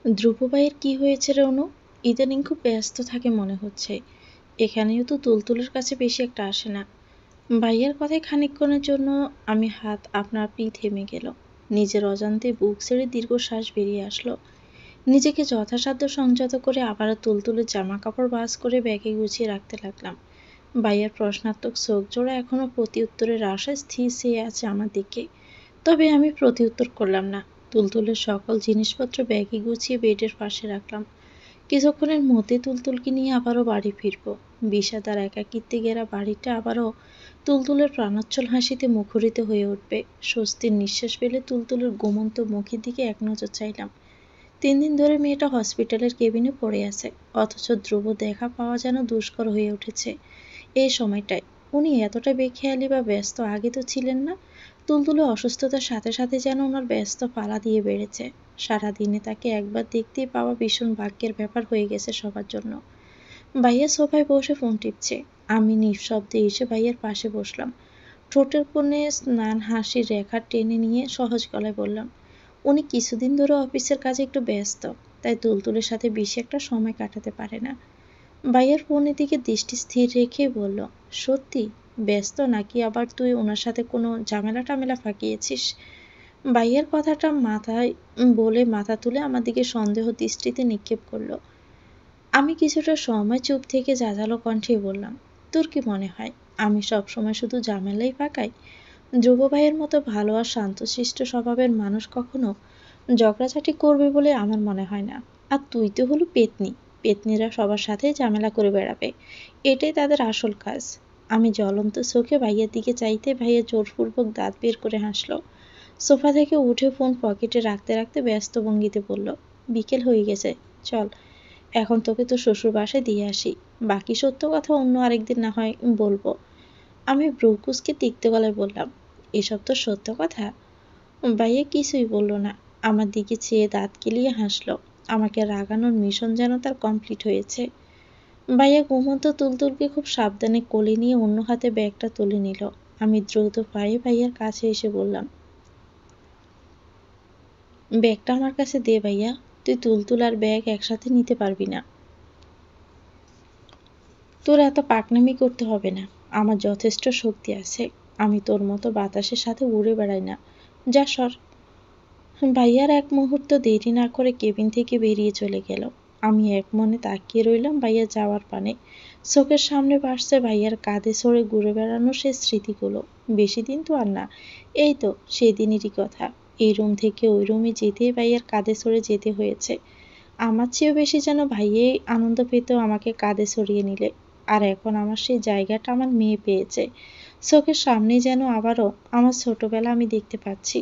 ধ্রুব ভাইয়ের কি হয়েছে রে অনু? ইদানিং খুব ব্যস্ত থাকে মনে হচ্ছে। এখানেও তো তুলতুলের কাছে বেশি একটা আসে না। ভাইয়ার কথায় খানিকক্ষণের জন্য আমি হাত আপনা আপনি থেমে গেল। নিজের অজান্তে বুক ছেড়ে দীর্ঘশ্বাস বেরিয়ে আসলো। নিজেকে যথাসাধ্য সংযত করে আবারও তুলতুলের জামা কাপড় ভাঁজ করে ব্যাগে গুছিয়ে রাখতে লাগলাম। ভাইয়ার প্রশ্নাত্মক চোখ জোড়া এখনো প্রতি উত্তরের আশায় স্থির চেয়ে আছে আমার দিকে। তবে আমি প্রতি উত্তর করলাম না। তুলতুলের সকল জিনিসপত্র ব্যাগে গুছিয়ে বেডের পাশে রাখলাম। কিছুক্ষণের মধ্যে তুলতুলকে নিয়ে আবারও বাড়ি ফিরব। বিষাদার একাকিত্বে ঘেরা বাড়িটা আবারও তুলতুলের প্রাণোচ্ছল হাসিতে মুখরিত হয়ে উঠবে। স্বস্তির নিঃশ্বাস ফেলে তুলতুলের ঘুমন্ত মুখের দিকে এক নজর চাইলাম। 3 দিন ধরে মেয়েটা হসপিটালের কেবিনে পড়ে আছে, অথচ ধ্রুব দেখা পাওয়া যেন দুষ্কর হয়ে উঠেছে এই সময়টায়। উনি এতটা বেখেয়ালি বা ব্যস্ত আগে তো ছিলেন না। তুলতুলে অসুস্থতার সাথে সাথে যেন ওনার ব্যস্ত পালা দিয়ে বেড়েছে। সারাদিনে তাকে একবার দেখতেই পাওয়া ভীষণ ভাগ্যের ব্যাপার হয়ে গেছে সবার জন্য। ভাইয়া সোফায় বসে ফোন টিপছে। আমি নিঃশব্দে এসে ভাইয়ের পাশে বসলাম। ঠোঁটের কোণে স্নান হাসির রেখা টেনে নিয়ে সহজ গলায় বললাম, উনি কিছুদিন ধরে অফিসের কাজে একটু ব্যস্ত, তাই তুলতুলের সাথে বেশি একটা সময় কাটাতে পারে না। ভাইয়ার ফোনের দিকে দৃষ্টি স্থির রেখেই বলল, সত্যি ব্যস্ত নাকি আবার তুই ওনার সাথে কোনো ঝামেলা টামেলা ফাঁকিয়েছিস? ভাইয়ার কথাটা মাথায় বলে মাথা তুলে আমার দিকে সন্দেহ দৃষ্টিতে নিক্ষেপ করলো। আমি কিছুটা সময় চুপ থেকে জাজালো কণ্ঠে বললাম, তোর কি মনে হয় আমি সবসময় শুধু ঝামেলাই পাকাই? ধ্রুব ভাইয়ের মতো ভালো আর শান্তশিষ্ট স্বভাবের মানুষ কখনো ঝগড়াঝাটি করবে বলে আমার মনে হয় না। আর তুই তো হলো পেতনি। পেতনিরা সবার সাথে ঝামেলা করে বেড়াবে, এটাই তাদের আসল কাজ। আমি জ্বলন্ত চোখে ভাইয়ের দিকে চাইতে ভাইয়া জোরপূর্বক দাঁত বের করে হাসলো। সোফা থেকে উঠে ফোন পকেটে রাখতে রাখতে ব্যস্ত ভঙ্গিতে বলল, বিকেল হয়ে গেছে, চল এখন তোকে তো শ্বশুর বাসায় দিয়ে আসি। বাকি সত্য কথা অন্য আরেকদিন না হয় বলবো। আমি ব্রুকুসকে তিক্ত গলায় বললাম, এসব তো সত্য কথা? ভাইয়া কিছুই বলল না, আমার দিকে চেয়ে দাঁত কেলিয়ে হাসলো। আমাকে রাগানোর মিশন যেন তার কমপ্লিট হয়েছে। ভাইয়া ঘুমন্ত তুলতুলকে খুব সাবধানে কোলে নিয়ে অন্য হাতে ব্যাগটা তুলে নিল। আমি দ্রুত পায়ে ভাইয়ার কাছে এসে বললাম, ব্যাগটা আমার কাছে দে ভাইয়া, তুই তুলতুল আর ব্যাগ একসাথে নিতে পারবি না। তোর এত পাকনামি করতে হবে না, আমার যথেষ্ট শক্তি আছে। আমি তোর মতো বাতাসের সাথে উড়ে বেড়াই না, যা সর। ভাইয়ার এক মুহূর্ত দেরি না করে কেবিন থেকে বেরিয়ে চলে গেল। আমি এক মনে তাকিয়ে রইলাম ভাইয়া যাওয়ার পানে। চোখের সামনে ভাসছে ভাইয়ার কাঁধে চড়ে ঘুরে বেড়ানো সে স্মৃতিগুলো। বেশি দিন তো আর না, এই তো সেদিনেরই কথা। এই রুম থেকে ওই রুমে যেতেই ভাইয়ার কাঁধে চড়ে যেতে হয়েছে। আমার চেয়েও বেশি যেন ভাইয়াই আনন্দ পেত আমাকে কাঁধে চড়িয়ে নিলে। আর এখন আমার সেই জায়গাটা আমার মেয়ে পেয়েছে। চোখের সামনেই যেন আবারও আমার ছোটবেলা আমি দেখতে পাচ্ছি।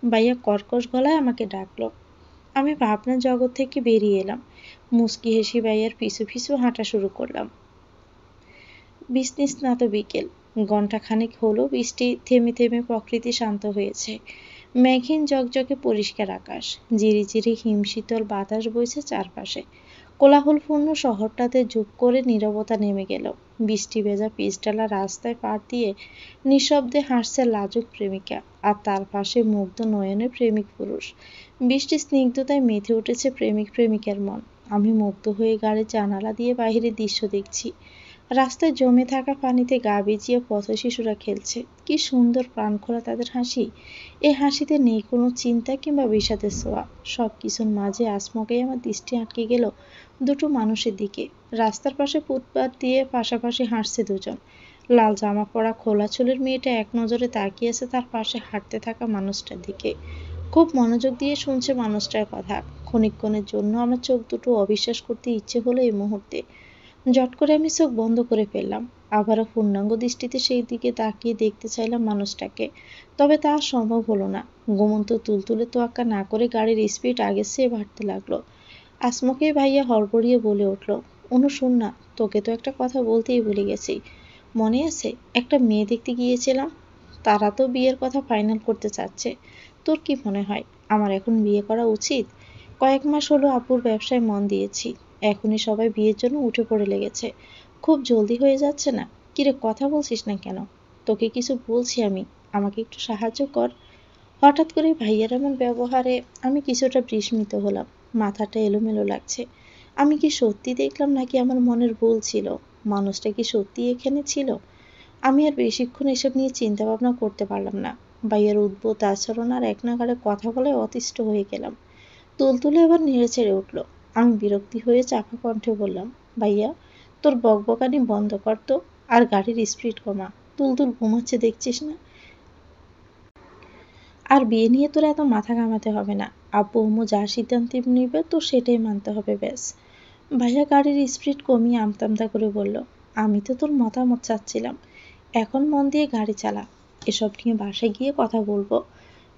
ভাইয়া কর্কশ গলায় আমাকে ডাকলো। আমি ভাবনার জগৎ থেকে বেরিয়ে এলাম। মুচকি হেসে ভাইয়ার পিছু পিছু হাঁটা শুরু করলাম। বৃষ্টিস্নাত বিকেল। ঘণ্টাখানেক হলো বৃষ্টি থেমে থেমে প্রকৃতি শান্ত হয়েছে। মেঘহীন ঝকঝকে পরিষ্কার আকাশ, ঝিরিঝিরি হিমশীতল বাতাস বইছে চারপাশে। কোলাহলপূর্ণ শহরটাতে ঝুপ করে নীরবতা নেমে গেল। বৃষ্টি ভেজা পিচঢালা রাস্তায় পাড় দিয়ে নিঃশব্দে হাঁটছে লাজুক প্রেমিকা, আর তার পাশে মুগ্ধ নয়নে প্রেমিক পুরুষ। বৃষ্টির স্নিগ্ধতায় মেতে উঠেছে প্রেমিক প্রেমিকার মন। আমি মুগ্ধ হয়ে গাড়ির জানালা দিয়ে বাহিরের দৃশ্য দেখছি। রাস্তায় জমে থাকা পানিতে গা ভিজিয়ে পথশিশুরা খেলছে। কি সুন্দর প্রাণখোলা তাদের হাসি। এই হাসিতে নেই কোনো চিন্তা কিংবা বিষাদের ছোঁয়া। সব কিছুর মাঝে আচমকাই আমার দৃষ্টি আটকে গেল দুটো মানুষের দিকে। রাস্তার পাশে ফুটপাত দিয়ে পাশাপাশি হাঁটছে দুজন। লাল জামা পরা খোলা চুলের মেয়েটা এক নজরে তাকিয়ে আছে তার পাশে হাঁটতে থাকা মানুষটার দিকে। খুব মনোযোগ দিয়ে শুনছে মানুষটার কথা। ক্ষণিকক্ষণের জন্য আমার চোখ দুটো অবিশ্বাস করতে ইচ্ছে হলো এই মুহূর্তে। জট করে আমি চোখ বন্ধ করে ফেললাম। আবারও পূর্ণাঙ্গ দৃষ্টিতে সেই দিকে তাকিয়ে দেখতে চাইলাম মানুষটাকে, তবে তা সম্ভব হলো না। ঘুমন্ত তুলতুলে তোয়াক্কা না করে গাড়ির স্পিড আগের চেয়ে বাড়তে লাগলো। আসমকেই ভাইয়া হড়বড়িয়ে বলে উঠল, অনু শোন না, তোকে তো একটা কথা বলতেই ভুলে গেছি। মনে আছে একটা মেয়ে দেখতে গিয়েছিলাম? তারা তো বিয়ের কথা ফাইনাল করতে চাচ্ছে। তোর কি মনে হয় আমার এখন বিয়ে করা উচিত? কয়েক মাস হলো আপুর ব্যবসায় মন দিয়েছি, এখনই সবাই বিয়ের জন্য উঠে পড়ে লেগেছে। খুব জলদি হয়ে যাচ্ছে না? কিরে কথা বলছিস না কেন? তোকে কিছু বলছি আমি, আমাকে একটু সাহায্য কর। হঠাৎ করে ভাইয়ার এমন ব্যবহারে আমি কিছুটা বিস্মিত হলাম। মাথাটা এলোমেলো লাগছে। আমি কি সত্যি দেখলাম নাকি আমার মনের ভুল ছিল? মানুষটা কি সত্যি এখানে ছিল? আমি আর বেশিক্ষণ এসব নিয়ে চিন্তা ভাবনা করতে পারলাম না। ভাইয়ার উদ্ভট আচরণ আর এক নাগাড়ে কথা বলায় অতিষ্ঠ হয়ে গেলাম। তুলতুলে এবার নেড়েচেড়ে উঠল। আমি বিরক্তি হয়ে চাপা কণ্ঠে বললাম, ভাইয়া তোর বকবকানি বন্ধ কর তো, আর গাড়ির স্পিড কমা। তুলতুল ঘুমাচ্ছে দেখছিস না? আর বিয়ে নিয়ে তোর এত মাথা ঘামাতে হবে না। আব্বু আম্মু যা সিদ্ধান্ত নিবে তোর সেটাই মানতে হবে ব্যাস। ভাইয়া গাড়ির স্পিড কমিয়ে আমতা করে বলল, আমি তো তোর মতামত চাচ্ছিলাম, এখন মন দিয়ে গাড়ি চালা। এসব নিয়ে বাসায় গিয়ে কথা বলবো।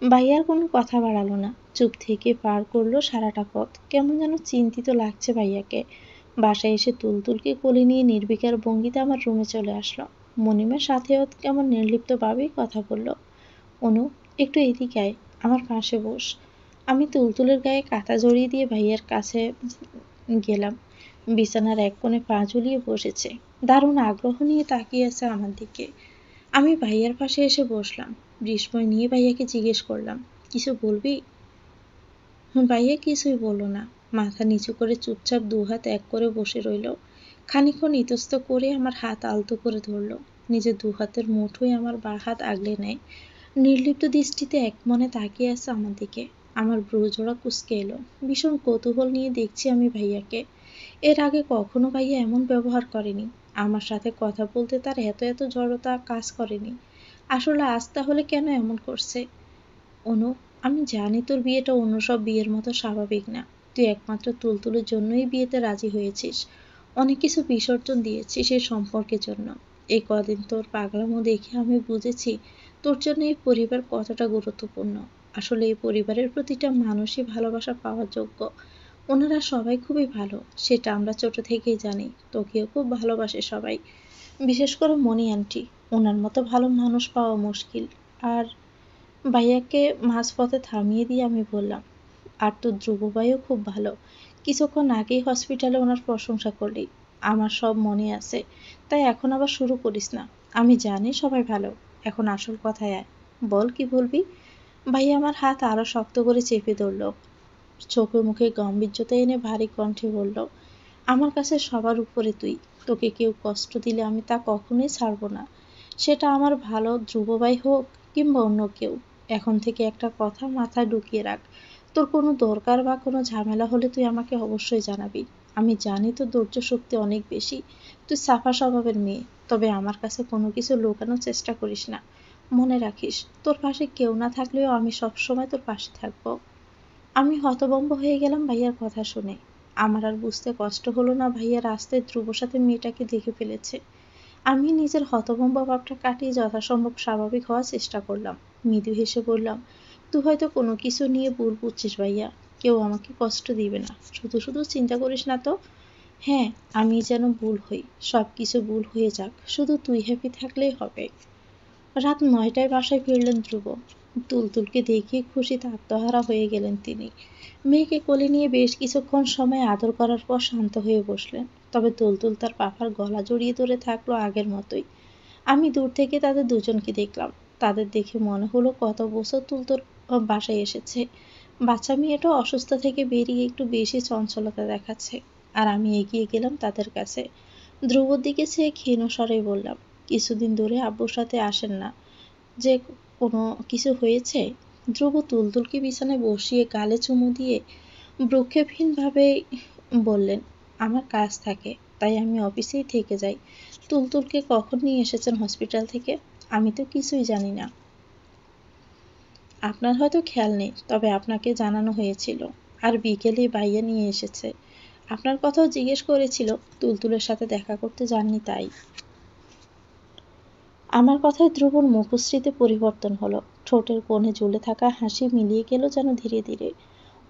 ভাইয়ার কোনো কথা বাড়ালো না, চুপ থেকে পার করলো সারাটা পথ। কেমন যেন চিন্তিত লাগছে ভাইয়াকে। বাসায় এসে তুলতুলকে কোলে নিয়ে নির্বিকার ভঙ্গিতে আমার রুমে চলে আসলো। মনিমার সাথেও কেমন নির্লিপ্তভাবেই কথা বলল। অনু, একটু এদিকে আয়, আমার পাশে বস। আমি তুলতুলের গায়ে কাঁথা জড়িয়ে দিয়ে ভাইয়ার কাছে গেলাম। বিছানার এক কোণে পা ঝুলিয়ে বসেছে, দারুণ আগ্রহ নিয়ে তাকিয়ে আছে আমার দিকে। আমি ভাইয়ার পাশে এসে বসলাম। বিস্ময় নিয়ে ভাইয়াকে জিজ্ঞেস করলাম, কিছু বলবি? ভাইয়া কিছুই বলল না, মাথা নিচু করে চুপচাপ দুহাত এক করে বসে রইল। খানিকক্ষণ ইতস্ত করে আমার হাত আলতো করে ধরল। নিজের দুহাতের মুঠোয় আমার বাঁ হাত আগলে নেয়। নির্লিপ্ত দৃষ্টিতে একমনে তাকিয়ে আছে আমার দিকে। আমার ভ্রুজোড়া কুঁচকে এলো। ভীষণ কৌতূহল নিয়ে দেখছি আমি ভাইয়াকে। এর আগে কখনো ভাইয়া এমন ব্যবহার করেনি। আমার সাথে কথা বলতে তার এত জড়তা কাজ করেনি। আসলে আজ তাহলে কেন এমন করছে? অনু, আমি জানি তোর বিয়েটা অন্য সব বিয়ের মতো স্বাভাবিক না। তুই একমাত্র তুলতুলের জন্যই বিয়েতে রাজি হয়েছিস। অনেক কিছু বিসর্জন দিয়েছিস এই সম্পর্কের জন্য। এই কদিন তোর পাগলামো দেখে আমি বুঝেছি তোর জন্য এই পরিবার কতটা গুরুত্বপূর্ণ। আসলে এই পরিবারের প্রতিটা মানুষই ভালোবাসা পাওয়ার যোগ্য। ওনারা সবাই খুবই ভালো, সেটা আমরা ছোট থেকেই জানি। তোকেও খুব ভালোবাসে সবাই, বিশেষ করে মনি আন্টি। ওনার মতো ভালো মানুষ পাওয়া মুশকিল। আর ভাইয়াকে মাঝপথে থামিয়ে দিয়ে আমি বললাম, আর তোর ধ্রুব ভাইও খুব ভালো। কিছুক্ষণ আগেই হসপিটালে ওনার প্রশংসা করলি। আমার সব মনে আছে, তাই এখন আবার শুরু করিস না। আমি জানি সবাই ভালো। এখন আসল কথায় আয়, বল কি বলবি? ভাইয়া আমার হাত আরো শক্ত করে চেপে ধরল। চোখে মুখে গাম্ভীর্যতা এনে ভারী কণ্ঠে বলল, আমার কাছে সবার উপরে তুই। তোকে কেউ কষ্ট দিলে আমি তা কখনোই ছাড়বো না, সেটা আমার ভালো ধ্রুব ভাই হোক কিংবা অন্য কেউ। এখন থেকে একটা কথা মাথায় ঢুকিয়ে রাখ, তোর কোনো দরকার বা কোনো ঝামেলা হলে তুই আমাকে অবশ্যই জানাবি। আমি জানি তোর ধৈর্য শক্তি অনেক বেশি, তুই সাফা স্বভাবের মেয়ে। তবে আমার কাছে কোনো কিছু লুকানোর চেষ্টা করিস না। মনে রাখিস, তোর পাশে কেউ না থাকলেও আমি সবসময় তোর পাশে থাকবো। আমি হতভম্ব হয়ে গেলাম ভাইয়ার কথা শুনে। আমার আর বুঝতে কষ্ট হলো না ভাইয়া রাস্তায় ধ্রুবর সাথে মেয়েটাকে দেখে ফেলেছে। আমি নিজের হতভম্ব ভাবটা কাটিয়ে যথাসম্ভব স্বাভাবিক হওয়ার চেষ্টা করলাম। মৃদু হেসে বললাম, তুই হয়তো কোনো কিছু নিয়ে ভুল বুঝছিস ভাইয়া। কেউ আমাকে কষ্ট দিবে না, শুধু শুধু চিন্তা করিস না তো। হ্যাঁ, আমি যেন ভুল হই, সব কিছু ভুল হয়ে যাক, শুধু তুই হ্যাপি থাকলেই হবে। রাত ৯টায় বাসায় ফিরলেন ধ্রুব। তুলতুলকে দেখে খুশিতে আত্মহারা হয়ে গেলেন তিনি। মেয়েকে কোলে নিয়ে বেশ কিছুক্ষণ সময় আদর করার পর শান্ত হয়ে বসলেন। তবে তুলতুল তার পাপার গলা জড়িয়ে ধরে থাকলো আগের মতোই। আমি দূর থেকে তাদের দুজনকে দেখলাম। তাদের দেখে মনে হলো কত বছর তুলতুল বাসায় এসেছে। বাচ্চা মেয়েটা অসুস্থ থেকে বেরিয়ে একটু বেশি চঞ্চলতা দেখাচ্ছে। আর আমি এগিয়ে গেলাম তাদের কাছে। ধ্রুবর দিকে চেয়ে ক্ষীণ স্বরে বললাম, কিছুদিন ধরে আব্বুর সাথে আসেন না যে, কোনো কিছু হয়েছে? ধ্রুব তুলতুলকে বিছানায় বসিয়ে গালে চুমু দিয়ে ভ্রুক্ষেপহীনভাবে বললেন, আমার কাজ থাকে, তাই আমি অফিসেই থেকে যাই। তুলতুলকে কখন নিয়ে এসেছেন হসপিটাল থেকে? আমি তো কিছুই জানি না। আপনার হয়তো খেয়াল নেই, তবে আপনাকে জানানো হয়েছিল। আর বিকেলে ভাইয়া নিয়ে এসেছে। আপনার কথাও জিজ্ঞেস করেছিল, তুলতুলের সাথে দেখা করতে যাননি তাই। আমার কথায় ধ্রুবর মুখশ্রীতে পরিবর্তন হলো। ঠোঁটের কোণে ঝুলে থাকা হাসি মিলিয়ে গেল যেন ধীরে ধীরে।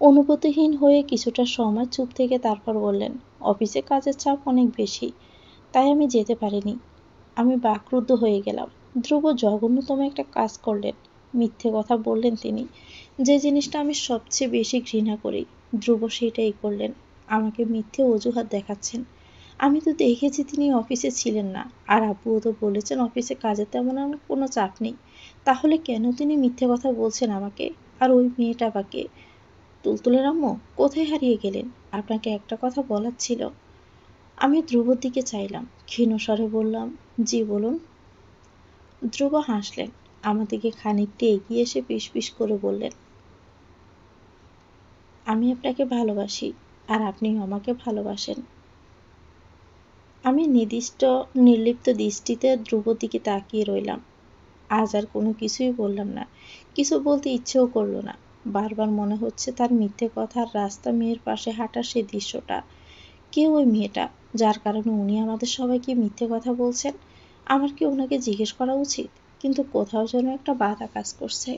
অনুভূতিহীন হয়ে কিছুটা সময় চুপ থেকে তারপর বললেন, অফিসে কাজের চাপ অনেক বেশি, তাই আমি যেতে পারিনি। আমি বাকরুদ্ধ হয়ে গেলাম। ধ্রুব জঘন্যতম একটা কাজ করলেন। মিথ্যে কথা বললেন তিনি, যে জিনিসটা আমি সবচেয়ে বেশি ঘৃণা করি। ধ্রুব সেটাই করলেন। আমাকে মিথ্যে অজুহাত দেখাচ্ছেন। আমি তো দেখেছি তিনি অফিসে ছিলেন না, আর আব্বুও তো বলেছেন অফিসে কাজের তেমন কোনো চাপ নেই। তাহলে কেন তিনি মিথ্যে কথা বলছেন আমাকে? আর ওই মেয়েটা বা কে? তুলতুলের আম্মু, কোথায় হারিয়ে গেলেন? আপনাকে একটা কথা বলার ছিল। আমি ধ্রুবর দিকে চাইলাম, ক্ষীণ স্বরে বললাম, জি বলুন। ধ্রুব হাসলেন, আমার দিকে খানিকটা এগিয়ে এসে ফিসফিস করে বললেন, আমি আপনাকে ভালোবাসি, আর আপনিও আমাকে ভালোবাসেন। আমি নির্লিপ্ত দৃষ্টিতে ধ্রুবর দিকে তাকিয়ে রইলাম। আজ আর কোনো কিছুই বললাম না, কিছু বলতে ইচ্ছেও করলো না। বারবার মনে হচ্ছে তার মিথ্যে কথার রাস্তা মেয়ের পাশে হাঁটার সেই দৃশ্যটা। কে ওই মেয়েটা, যার কারণে উনি আমাদের সবাইকে মিথ্যে কথা বলছেন? আমার কি ওনাকে জিজ্ঞেস করা উচিত? কিন্তু কোথাও যেন একটা বাধা কাজ করছে।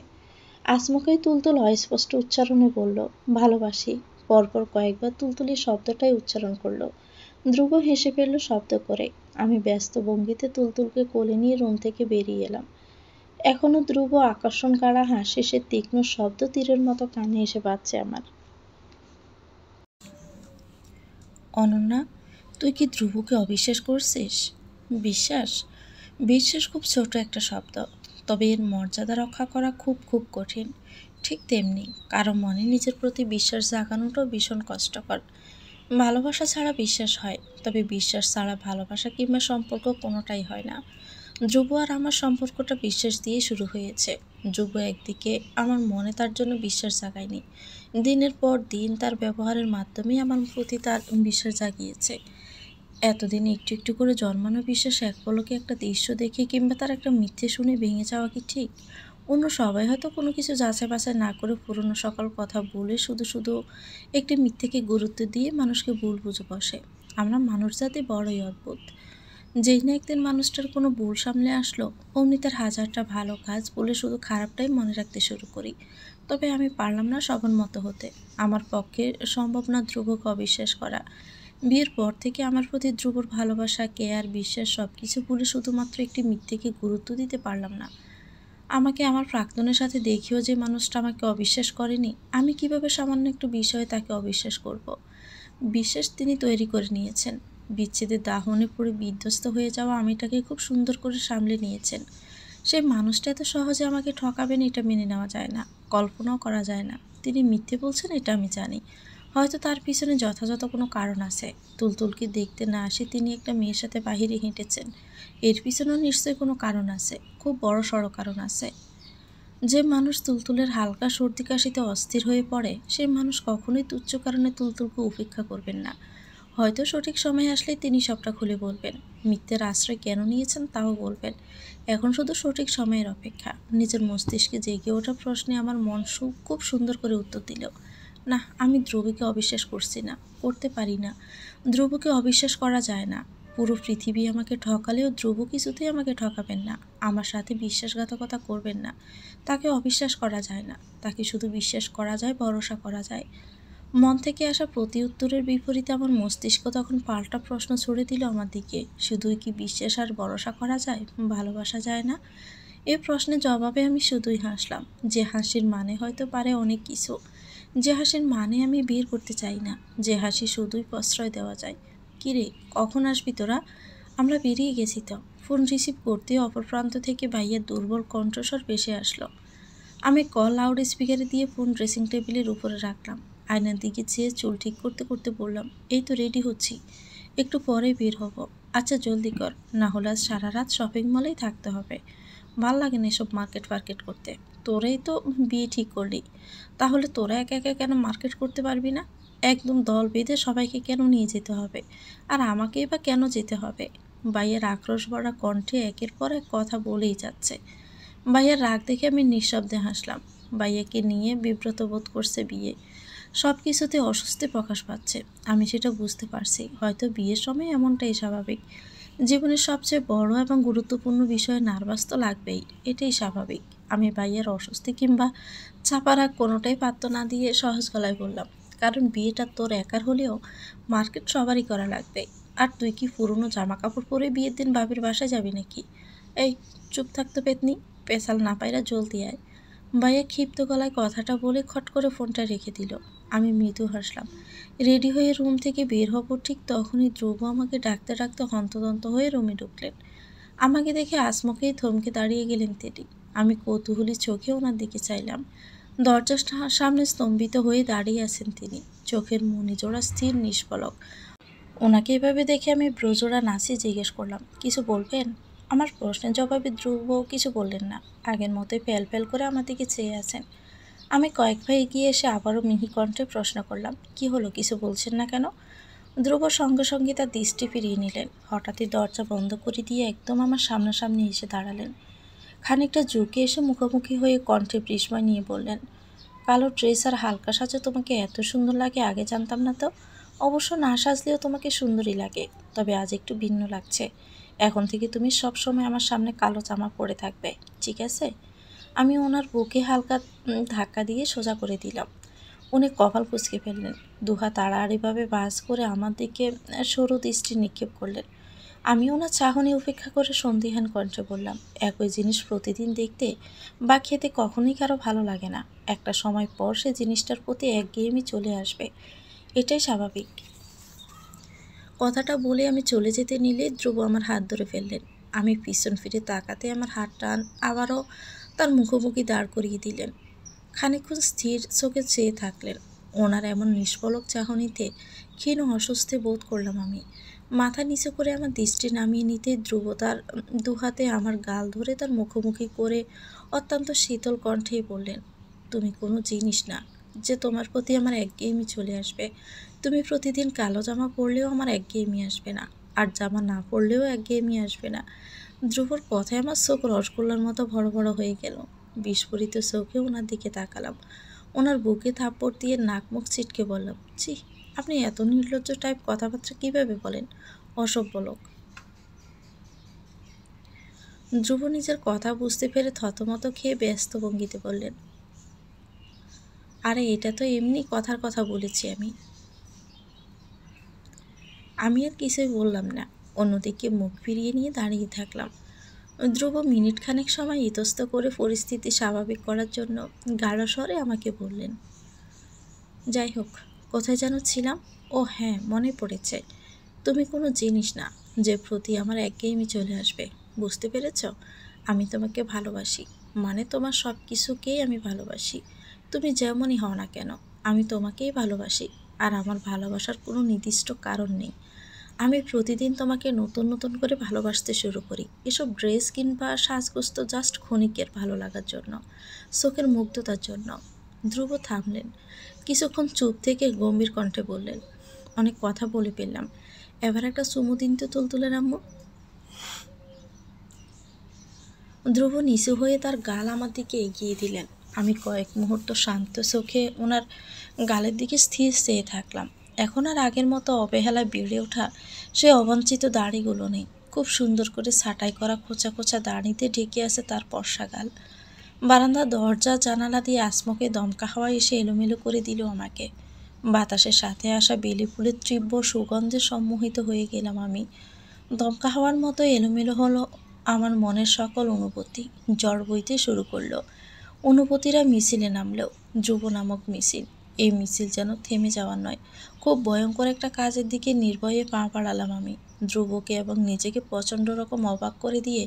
আচমকাই তুলতুল অস্পষ্ট উচ্চারণে বলল, ভালোবাসি। পরপর কয়েকবার তুলতুলি শব্দটাই উচ্চারণ করলো। ধ্রুব হেসে ফেলল শব্দ করে। আমি ব্যস্ত ভঙ্গিতে তুলতুলকে কোলে নিয়ে রুম থেকে বেরিয়ে এলাম। এখনো ধ্রুব আকর্ষণ কাড়া হাসি, সে তীক্ষ্ণ শব্দ তীরের মতো কানে এসে বাজছে আমার। অনন্যা, তুই কি ধ্রুবকে অবিশ্বাস করছিস? বিশ্বাস? বিশ্বাস খুব ছোট একটা শব্দ, তবে এর মর্যাদা রক্ষা করা খুব খুব কঠিন। ঠিক তেমনি কারো মনে নিজের প্রতি বিশ্বাস জাগানোটাও ভীষণ কষ্টকর। ভালোবাসা ছাড়া বিশ্বাস হয়, তবে বিশ্বাস ছাড়া ভালোবাসা কিংবা সম্পর্ক কোনোটাই হয় না। ধ্রুব আর আমার সম্পর্কটা বিশ্বাস দিয়ে শুরু হয়েছে। ধ্রুব একদিকে আমার মনে তার জন্য বিশ্বাস জাগায়নি, দিনের পর দিন তার ব্যবহারের মাধ্যমেই আমার প্রতি তার বিশ্বাস জাগিয়েছে। এতদিন একটু একটু করে জন্মানো বিশ্বাস এক পলকে একটা দৃশ্য দেখে কিংবা তার একটা মিথ্যে শুনে ভেঙে যাওয়া কি ঠিক? অন্য সবাই হয়তো কোনো কিছু যাচাই বাছাই না করে পুরনো সকল কথা বলে শুধু শুধু একটি মিথ্যেকে গুরুত্ব দিয়ে মানুষকে ভুল বুঝে বসে। আমরা মানুষ জাতি বড়ই অদ্ভুত। যেই না একদিন মানুষটার কোনো ভুল সামলে আসলো, অমনি তার হাজারটা ভালো কাজ বলে শুধু খারাপটাই মনে রাখতে শুরু করি। তবে আমি পারলাম না সবার মতো হতে। আমার পক্ষে সম্ভব না ধ্রুবকে অবিশ্বাস করা। বিয়ের পর থেকে আমার প্রতি ধ্রুবর ভালোবাসা, কেয়ার, বিশ্বাস সব কিছু ভুলে শুধুমাত্র একটি মিথ্যেকে গুরুত্ব দিতে পারলাম না। আমাকে আমার প্রাক্তনের সাথে দেখিও যে মানুষটা আমাকে অবিশ্বাস করেনি, আমি কিভাবে সামান্য একটু বিষয়ে তাকে অবিশ্বাস করব? বিশ্বাস তিনি তৈরি করে নিয়েছেন। বিচ্ছেদের দাহনে পড়ে বিধ্বস্ত হয়ে যাওয়া আমিটাকে খুব সুন্দর করে সামলে নিয়েছেন। সেই মানুষটা এত সহজে আমাকে ঠকাবেন এটা মেনে নেওয়া যায় না, কল্পনাও করা যায় না। তিনি মিথ্যে বলছেন এটা আমি জানি, হয়তো তার পিছনে যথাযথ কোনো কারণ আছে। তুলতুলকে দেখতে না আসে তিনি একটা মেয়ের সাথে বাহিরে হেঁটেছেন, এর পিছনেও নিশ্চয়ই কোনো কারণ আছে, খুব বড় সড়ো কারণ আছে। যে মানুষ তুলতুলের হালকা সর্দি কাশিতে অস্থির হয়ে পড়ে, সেই মানুষ কখনোই তুচ্ছ কারণে তুলতুলকে উপেক্ষা করবেন না। হয়তো সঠিক সময় আসলে তিনি সবটা খুলে বলবেন, মিথ্যের আশ্রয় কেন নিয়েছেন তাও বলবেন। এখন শুধু সঠিক সময়ের অপেক্ষা। নিজের মস্তিষ্কে জেগে ওঠা প্রশ্নে আমার মন খুব সুন্দর করে উত্তর দিল, না, আমি ধ্রুবকে অবিশ্বাস করছি না, করতে পারি না। ধ্রুবকে অবিশ্বাস করা যায় না। পুরো পৃথিবী আমাকে ঠকালেও ধ্রুব কিছুতেই আমাকে ঠকাবেন না, আমার সাথে বিশ্বাসঘাতকতা করবেন না। তাকে অবিশ্বাস করা যায় না, তাকে শুধু বিশ্বাস করা যায়, ভরসা করা যায়। মন থেকে আসা প্রতি উত্তরের বিপরীতে আমার মস্তিষ্ক তখন পাল্টা প্রশ্ন ছুড়ে দিল আমার দিকে, শুধুই কি বিশ্বাস আর ভরসা করা যায়, ভালোবাসা যায় না? এই প্রশ্নের জবাবে আমি শুধুই হাসলাম, যে হাসির মানে হয়তো পারে অনেক কিছু, যে হাসির মানে আমি বের করতে চাই না, যে হাসি শুধুই প্রশ্রয় দেওয়া যায়। কিরে, কখন আসবি তোরা? আমরা বেরিয়ে গেছি তো। ফোন রিসিভ করতে অপর প্রান্ত থেকে ভাইয়ের দুর্বল কণ্ঠস্বর ভেসে আসলো। আমি কল লাউড স্পিকারে দিয়ে ফোন ড্রেসিং টেবিলের উপরে রাখলাম। আয়নার দিকে চেয়ে চুল ঠিক করতে করতে বললাম, এই তো রেডি হচ্ছি, একটু পরে বের হব। আচ্ছা জলদি কর, না হলে আজ সারা রাত শপিং মলেই থাকতে হবে। ভাল লাগে না এসব মার্কেট ফার্কেট করতে। তোরাই তো বিয়ে ঠিক করলি, তাহলে তোরা একা একা কেন মার্কেট করতে পারবি না? একদম দল বেঁধে সবাইকে কেন নিয়ে যেতে হবে? আর আমাকেই বা কেন যেতে হবে? ভাইয়ের আক্রোশ ভরা কণ্ঠে একের পর এক কথা বলেই যাচ্ছে। ভাইয়ার রাগ দেখে আমি নিঃশব্দে হাসলাম। ভাইয়াকে নিয়ে বিব্রত বোধ করছে বিয়ে, সব কিছুতে অস্বস্তি প্রকাশ পাচ্ছে। আমি সেটা বুঝতে পারছি, হয়তো বিয়ের সময় এমনটাই স্বাভাবিক। জীবনের সবচেয়ে বড় এবং গুরুত্বপূর্ণ বিষয়ে নার্ভাস তো লাগবেই, এটাই স্বাভাবিক। আমি ভাইয়ার অস্বস্তি কিংবা চাপা রাগ কোনোটাই পাত্তা না দিয়ে সহজ গলায় বললাম, কারণ বিয়েটা তোর একার হলেও মার্কেট সবারই করা লাগবে। আর তুই কি পুরনো জামা কাপড় পরে বিয়ের দিন বাবির বাসায় যাবি নাকি? এই, চুপ থাকতো পেতনি, পেশাল না পাইরা জলদি আয়। ভাইয়া ক্ষিপ্ত গলায় কথাটা বলে খট করে ফোনটা রেখে দিল। আমি মৃদু হাসলাম। রেডি হয়ে রুম থেকে বের হব ঠিক তখনই ধ্রুব আমাকে ডাকতে ডাকতে হন্তদন্ত হয়ে রুমে ঢুকলেন। আমাকে দেখে আচমকেই থমকে দাঁড়িয়ে গেলেন তিনি। আমি কৌতূহলী চোখে ওনার দিকে চাইলাম। দরজার সামনে স্তম্ভিত হয়ে দাঁড়িয়ে আছেন তিনি, চোখের মণিজোড়া স্থির নিষ্পলক। ওনাকে এভাবে দেখে আমি ব্রজোড়া নাচি জিজ্ঞেস করলাম, কিছু বলবেন? আমার প্রশ্নের জবাবে ধ্রুব কিছু বললেন না, আগের মতোই ফ্যাল ফ্যাল করে আমার দিকে চেয়ে আছেন। আমি কয়েক পা এগিয়ে এসে আবারও মিহি কণ্ঠে প্রশ্ন করলাম, কি হলো, কিছু বলছেন না কেন? ধ্রুব সঙ্গে সঙ্গে তার দৃষ্টি ফিরিয়ে নিলেন। হঠাৎই দরজা বন্ধ করে দিয়ে একদম আমার সামনাসামনি এসে দাঁড়ালেন। খানিকটা ঝুঁকে এসে মুখোমুখি হয়ে কণ্ঠে বিস্ময় নিয়ে বললেন, কালো ড্রেস আর হালকা সাজে তোমাকে এত সুন্দর লাগে আগে জানতাম না তো। অবশ্য না সাজলেও তোমাকে সুন্দরই লাগে, তবে আজ একটু ভিন্ন লাগছে। এখন থেকে তুমি সব সময় আমার সামনে কালো জামা পরে থাকবে, ঠিক আছে? আমি ওনার বুকে হালকা ধাক্কা দিয়ে সোজা করে দিলাম। উনি কপাল কুঁচকে ফেললেন, দুহাত আড়াআড়িভাবে ভাঁজ করে আমার দিকে সরু দৃষ্টি নিক্ষেপ করলেন। আমি ওনার চাহনি উপেক্ষা করে সন্দিহান কণ্ঠে বললাম, একই জিনিস প্রতিদিন দেখতে বা খেতে কখনোই কারো ভালো লাগে না। একটা সময় পর সে জিনিসটার প্রতি একঘেয়েমি চলে আসবে, এটাই স্বাভাবিক। কথাটা বলে আমি চলে যেতে নিলে ধ্রুব আমার হাত ধরে ফেললেন। আমি পিছন ফিরে তাকাতে আমার হাত টান আবারও তার মুখোমুখি দাঁড় করিয়ে দিলেন। খানিকক্ষণ স্থির চোখে চেয়ে থাকলেন। ওনার এমন নিষ্পলক চাহনিতে ক্ষীণ অস্বস্তি বোধ করলাম আমি। মাথা নিচু করে আমার দৃষ্টি নামিয়ে নিতে ধ্রুব তার দুহাতে আমার গাল ধরে তার মুখোমুখি করে অত্যন্ত শীতল কণ্ঠেই বললেন, তুমি কোনো জিনিস না যে তোমার প্রতি আমার একঘেয়েমি চলে আসবে। তুমি প্রতিদিন কালো জামা পরলেও আমার একঘেয়েমি আসবে না, আর জামা না পরলেও একঘেয়েমি আসবে না। ধ্রুবর কথায় আমার চোখ রসগোল্লার মতো বড় বড় হয়ে গেল। বিস্ফোরিত চোখে ওনার দিকে তাকালাম। ওনার বুকে থাপ্পড় দিয়ে নাক মুখ ছিটকে বললাম, ছি, আপনি এত নির্লজ্জ টাইপ কথাবার্তা কীভাবে বলেন, অসভ্য লোক। ধ্রুব নিজের কথা বুঝতে পেরে থতমত খেয়ে ব্যস্ত ভঙ্গিতে বললেন, আরে এটা তো এমনি কথার কথা বলেছি আমি। আমি আর কিছুই বললাম না, অন্যদিকে মুখ ফিরিয়ে নিয়ে দাঁড়িয়ে থাকলাম। ধ্রুব মিনিট খানেক সময় ইতস্ত করে পরিস্থিতি স্বাভাবিক করার জন্য গাঢ় স্বরে আমাকে বললেন, যাই হোক, কোথায় যেন ছিলাম? ও হ্যাঁ, মনে পড়েছে। তুমি কোনো জিনিস না যে প্রতি আমার একঘেয়েমি চলে আসবে, বুঝতে পেরেছ? আমি তোমাকে ভালোবাসি, মানে তোমার সব কিছুকেই আমি ভালোবাসি। তুমি যেমনই হও না কেন, আমি তোমাকেই ভালোবাসি। আর আমার ভালোবাসার কোনো নির্দিষ্ট কারণ নেই। আমি প্রতিদিন তোমাকে নতুন নতুন করে ভালোবাসতে শুরু করি। এসব ড্রেস কিংবা সাজগোজ তো জাস্ট ক্ষণিকের ভালো লাগার জন্য, চোখের মুগ্ধতার জন্য। ধ্রুব থামলেন, কিছুক্ষণ চুপ থেকে গম্ভীর কণ্ঠে বললেন, অনেক কথা বলে ফেললাম, এবার একটা চুমু দিন তো তুলতুলের আম্মু। ধ্রুব নিচু হয়ে তার গাল আমার দিকে এগিয়ে দিলেন। আমি কয়েক মুহূর্ত শান্ত চোখে ওনার গালের দিকে স্থির চেয়ে থাকলাম। এখন আর আগের মতো অবহেলায় বেড়ে ওঠা সে অবাঞ্ছিত দাড়িগুলো নেই। খুব সুন্দর করে ছাঁটাই করা খোঁচা খোঁচা দাড়িতে ঢেকে আছে তার ফর্সা গাল। বারান্দার দরজা জানালা দিয়ে আসমকে দমকা হাওয়া এসে এলোমেলো করে দিল আমাকে। বাতাসের সাথে আসা বেলি ফুলের তীব্র সুগন্ধে সম্মোহিত হয়ে গেলাম আমি। দমকা হাওয়ার মতো এলোমেলো হলো আমার মনের সকল অনুভূতি, ঝড় বইতে শুরু করলো। অনুভূতিরা মিছিলে নামলেও, ধ্রুব নামক মিছিল। এই মিছিল যেন থেমে যাওয়ার নয়, খুব ভয়ঙ্কর একটা কাজের দিকে নির্ভয়ে পা বাড়ালাম আমি। ধ্রুবকে এবং নিজেকে প্রচণ্ড রকম অবাক করে দিয়ে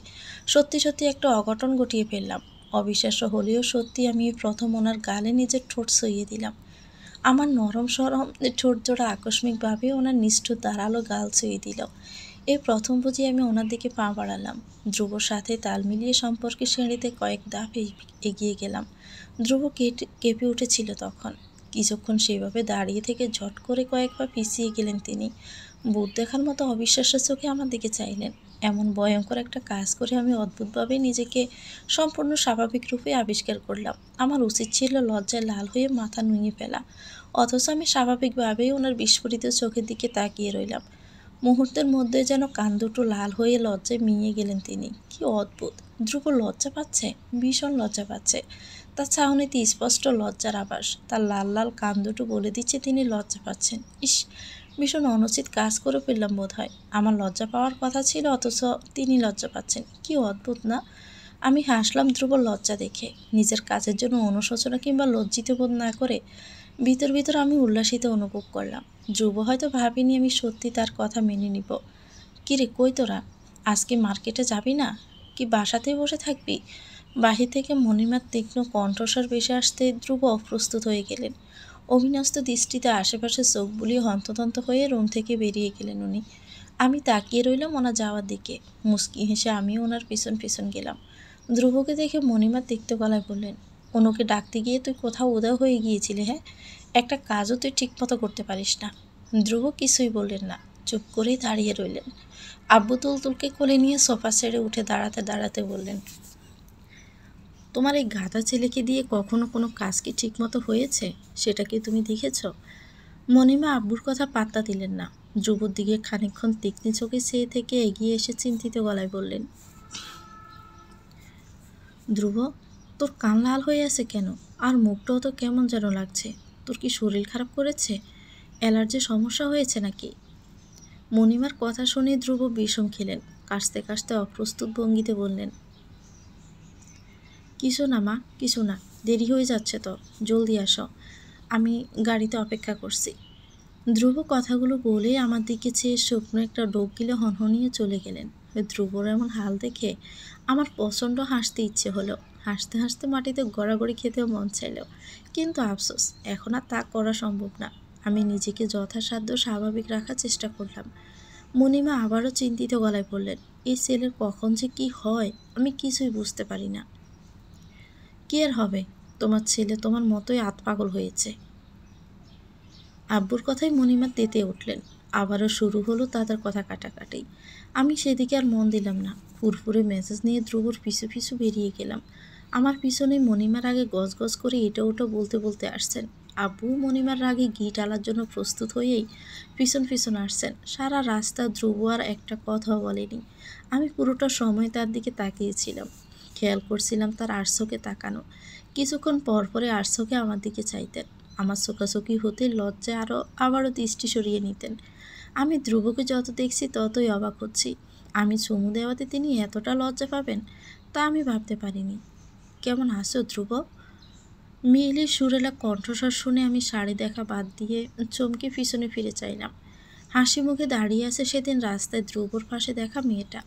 সত্যি সত্যি একটা অঘটন ঘটিয়ে ফেললাম। অবিশ্বাস্য হলেও সত্যি আমি প্রথম ওনার গালে নিজের ঠোঁট সইয়ে দিলাম। আমার নরম সরম ঠোঁট জোড়া আকস্মিকভাবে ওনার নিষ্ঠুর ধারালো গাল ছুঁয়ে দিল। এই প্রথম বুঝি আমি ওনার দিকে পা বাড়ালাম। ধ্রুবর সাথে তাল মিলিয়ে সম্পর্কের সিঁড়িতে কয়েক ধাপ এগিয়ে গেলাম। ধ্রুব কেঁপে উঠেছিল তখন। কিছুক্ষণ সেভাবে দাঁড়িয়ে থেকে ঝট করে কয়েক পা পিছিয়ে গেলেন তিনি। ভূত দেখার মতো অবিশ্বাস্য চোখে আমার দিকে চাইলেন। এমন ভয়ঙ্কর একটা কাজ করে আমি অদ্ভুতভাবে নিজেকে সম্পূর্ণ স্বাভাবিক রূপে আবিষ্কার করলাম। আমার উচিত ছিল লজ্জায় লাল হয়ে মাথা নুয়ে ফেলা, অথচ আমি স্বাভাবিকভাবেই ওনার বিস্ফোরিত চোখের দিকে তাকিয়ে রইলাম। মুহূর্তের মধ্যে যেন কান দুটো লাল হয়ে লজ্জায় মিয়ে গেলেন তিনি। কি অদ্ভুত! ধ্রুব লজ্জা পাচ্ছে, ভীষণ লজ্জা পাচ্ছে। তার চাহনিতে স্পষ্ট লজ্জার আভাস। তার লাল লাল কান দুটো বলে দিচ্ছে তিনি লজ্জা পাচ্ছেন। ইস, ভীষণ অনুচিত কাজ করে ফেললাম বোধ হয়। আমার লজ্জা পাওয়ার কথা ছিল, অথচ তিনি লজ্জা পাচ্ছেন। কি অদ্ভুত না? আমি হাসলাম ধ্রুবর লজ্জা দেখে। নিজের কাজের জন্য অনুশোচনা কিংবা লজ্জিত বোধ না করে ভিতর ভিতর আমি উল্লাসিত অনুভব করলাম। ধ্রুব হয়তো ভাবিনি আমি সত্যি তার কথা মেনে নিব। কিরে, কই তোরা? আজকে মার্কেটে যাবি না? কি বাসাতেই বসে থাকবি? বাহির থেকে মণিমার তীক্ষ্ণ কণ্ঠস্বর ভেসে আসতে ধ্রুব অপ্রস্তুত হয়ে গেলেন। অবিন্যস্ত দৃষ্টিতে আশেপাশে চোখ বুলিয়ে হন্তদন্ত হয়ে রুম থেকে বেরিয়ে গেলেন উনি। আমি তাকিয়ে রইলাম ওনার যাওয়ার দিকে। মুচকি হেসে আমিও ওনার পিছন পিছন গেলাম। ধ্রুবকে দেখে মণিমা তিক্ত গলায় বললেন, অনুকে ডাকতে গিয়ে তুই কোথাও উধাও হয়ে গিয়েছিলি? হ্যাঁ, একটা কাজও তুই ঠিকমতো করতে পারিস না। ধ্রুব কিছুই বললেন না, চুপ করেই দাঁড়িয়ে রইলেন। আব্বু তুলতুলকে কোলে নিয়ে সোফা ছেড়ে উঠে দাঁড়াতে দাঁড়াতে বললেন, তোমার এই গাধা ছেলেকে দিয়ে কখনো কোনো কাজ কি ঠিকমতো হয়েছে সেটা কি তুমি দেখেছ? মণিমা আব্বুর কথা পাত্তা দিলেন না। ধ্রুবর দিকে খানিকক্ষণ তীক্ষ্ণ চোখে চেয়ে থেকে এগিয়ে এসে চিন্তিত গলায় বললেন, ধ্রুব, তোর কান লাল হয়ে আছে কেন? আর মুখটাও তো কেমন যেন লাগছে। তোর কি শরীর খারাপ করেছে? অ্যালার্জির সমস্যা হয়েছে নাকি? মণিমার কথা শুনে ধ্রুব বিষম খেলেন। কাশতে কাশতে অপ্রস্তুত ভঙ্গিতে বললেন, কিছু না মা, কিছু না। দেরি হয়ে যাচ্ছে তো, জলদি আসো, আমি গাড়িতে অপেক্ষা করছি। ধ্রুব কথাগুলো বলে আমার দিকে চেয়ে শুকনো একটা ডোক গিলে হনহনিয়ে চলে গেলেন। ধ্রুবর এমন হাল দেখে আমার প্রচণ্ড হাসতে ইচ্ছে হলো। হাসতে হাসতে মাটিতে গড়াগড়ি খেতেও মন চাইল, কিন্তু আফসোস এখন আর তা করা সম্ভব না। আমি নিজেকে যথাসাধ্য স্বাভাবিক রাখার চেষ্টা করলাম। মণিমা আবারও চিন্তিত গলায় বললেন, এই ছেলের কখন যে কি হয় আমি কিছুই বুঝতে পারি না। কি আর হবে, তোমার ছেলে তোমার মতোই আতপাগল হয়েছে। আব্বুর কথায় মণিমা তেতে উঠলেন। আবারও শুরু হলো তাদের কথা কাটাকাটি। আমি সেদিকে আর মন দিলাম না। ফুরফুরে মেজাজ নিয়ে ধ্রুবর পিছু পিছু বেরিয়ে গেলাম। আমার পিছনে মণিমার আগে গজগজ করে এটা ওটা বলতে বলতে আসছেন। আব্বু মণিমার রাগে গি টালার জন্য প্রস্তুত হয়েই পিছন পিছন আসছেন। সারা রাস্তা ধ্রুব আর একটা কথাও বলেনি। আমি পুরোটা সময় তার দিকে তাকিয়েছিলাম। খেয়াল করছিলাম তার আড়চোখে তাকানো। কিছুক্ষণ পর পরে আড়চোখে আমার দিকে চাইতেন। আমার চোখাচোখি হতে লজ্জায় আবারও দৃষ্টি সরিয়ে নিতেন। আমি ধ্রুবকে যত দেখছি ততই অবাক হচ্ছি। আমি চুমু দেওয়াতে তিনি এতটা লজ্জা পাবেন তা আমি ভাবতে পারিনি। কেমন আছো ধ্রুব? মেয়েলির সুরেলা কণ্ঠস্বর শুনে আমি শাড়ি দেখা বাদ দিয়ে চমকে পিছনে ফিরে চাইলাম। হাসি মুখে দাঁড়িয়ে আছে সেদিন রাস্তায় ধ্রুবর পাশে দেখা মেয়েটা।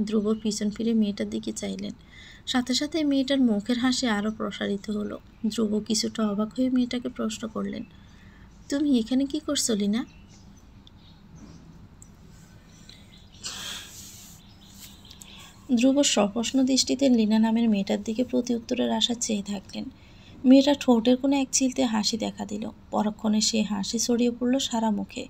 ধ্রুব পিছন ফিরে মেয়েটার দিকে চাইলেন। সাথে সাথে মেয়েটার মুখের হাসি আরও প্রসারিত হলো। ধ্রুব কিছুটা অবাক হয়ে মেয়েটাকে প্রশ্ন করলেন, তুমি এখানে কি করছো লিনা? ধ্রুব সপ্রশ্ন দৃষ্টিতে লীনা নামের মেয়েটার দিকে প্রতি উত্তরের আশা চেয়ে থাকলেন। মেয়েটা ঠোঁটের কোনো এক চিলতে হাসি দেখা দিল। পরক্ষণে সে হাসি ছড়িয়ে পড়ল সারা মুখে।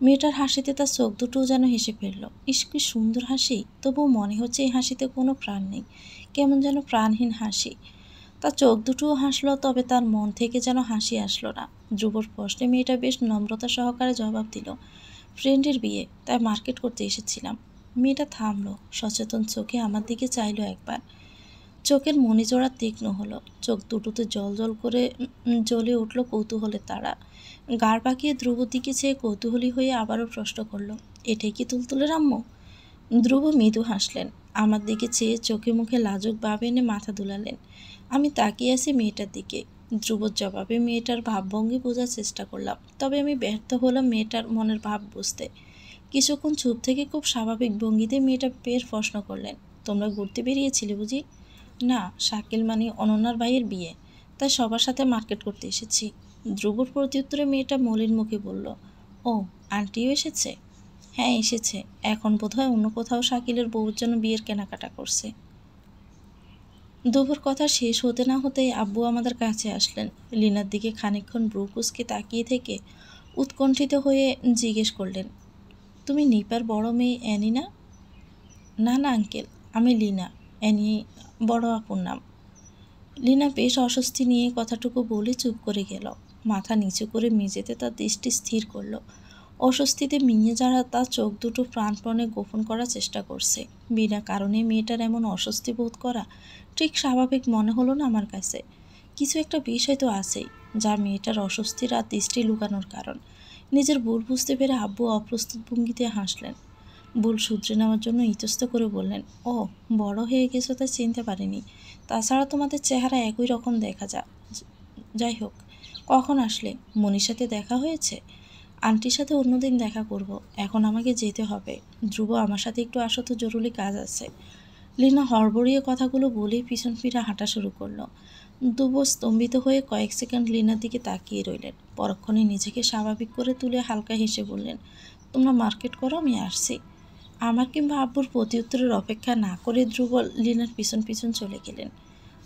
মেয়েটার হাসিতে তার চোখ দুটোও যেন হেসে ফেলল। ইস, কি সুন্দর হাসি! তবুও মনে হচ্ছে এই হাসিতে কোনো প্রাণ নেই, কেমন যেন প্রাণহীন হাসি। তার চোখ দুটোও হাসলো, তবে তার মন থেকে যেন হাসি আসলো না। ধ্রুবর প্রশ্নে মেয়েটা বেশ নম্রতা সহকারে জবাব দিল, ফ্রেন্ডের বিয়ে, তাই মার্কেট করতে এসেছিলাম। মেয়েটা থামলো, সচেতন চোখে আমার দিকে চাইলো একবার। চোখের মণিজোড়া তীক্ষ্ণ হলো, চোখ দুটোতে জল জল করে জ্বলে উঠল কৌতূহলের তারা। গাড় পাকিয়ে ধ্রুবর দিকে চেয়ে কৌতূহলী হয়ে আবারও প্রশ্ন করলো, এটাই কি তুলতুলের আম্মু? ধ্রুব মৃদু হাসলেন। আমার দিকে চেয়ে চোখে মুখে লাজুক ভাব এনে মাথা দুলালেন। আমি তাকিয়ে আছি মেয়েটার দিকে। ধ্রুবর জবাবে মেয়েটার ভাবভঙ্গি বোঝার চেষ্টা করলাম, তবে আমি ব্যর্থ হলাম মেয়েটার মনের ভাব বুঝতে। কিছুক্ষণ চুপ থেকে খুব স্বাভাবিক ভঙ্গিতে মেয়েটা ফের প্রশ্ন করলেন, তোমরা ঘুরতে বেরিয়েছিলে বুঝি? না, শাকিল মানে অনন্যার ভাইয়ের বিয়ে, তাই সবার সাথে মার্কেট করতে এসেছি। ধ্রুবর প্রত্যুত্তরে মেয়েটা মলিন মুখে বলল, ও, আন্টিও এসেছে? হ্যাঁ এসেছে, এখন বোধহয় অন্য কোথাও শাকিলের বউর জন্য বিয়ের কেনাকাটা করছে। দুপুর কথা শেষ হতে না হতেই আব্বু আমাদের কাছে আসলেন। লিনার দিকে খানিকক্ষণ ব্রু কুঁচকে তাকিয়ে থেকে উৎকণ্ঠিত হয়ে জিজ্ঞেস করলেন, তুমি নিপার বড় মেয়ে অ্যানি না? না না আঙ্কেল, আমি লিনা, অ্যানি বড় আপুর নাম। লিনা বেশ অস্বস্তি নিয়ে কথাটুকু বলে চুপ করে গেল। মাথা নিচু করে মেঝেতে তার দৃষ্টি স্থির করল। অস্বস্তিতে মিঞে যারা তার চোখ দুটো প্রাণপণে গোপন করার চেষ্টা করছে। বিনা কারণে মেয়েটার এমন অস্বস্তি বোধ করা ঠিক স্বাভাবিক মনে হলো না আমার কাছে। কিছু একটা বিষয় তো আছেই, যা মেয়েটার অস্বস্তির আর দৃষ্টি লুকানোর কারণ। নিজের ভুল বুঝতে পেরে আব্বু অপ্রস্তুত ভঙ্গিতে হাসলেন। ভুল শুধরে নেওয়ার জন্য ইতস্ত করে বললেন, ও, বড় হয়ে গেছো তাই চিনতে পারিনি, তাছাড়া তোমাদের চেহারা একই রকম দেখা যাই হোক, কখন আসলে? মনির সাথে দেখা হয়েছে? আন্টির সাথে অন্যদিন দেখা করব, এখন আমাকে যেতে হবে। ধ্রুব, আমার সাথে একটু আসো তো, জরুরি কাজ আছে। লিনা হড়বড়িয়ে কথাগুলো বলেই পিছন ফিরে হাঁটা শুরু করলো। ধ্রুব স্তম্ভিত হয়ে কয়েক সেকেন্ড লিনার দিকে তাকিয়ে রইলেন। পরক্ষণে নিজেকে স্বাভাবিক করে তুলে হালকা হেসে বললেন, তোমরা মার্কেট করো, আমি আসছি। আমার কিংবা আব্বুর প্রত্যুত্তরের অপেক্ষা না করে ধ্রুব লিনার পিছন পিছন চলে গেলেন।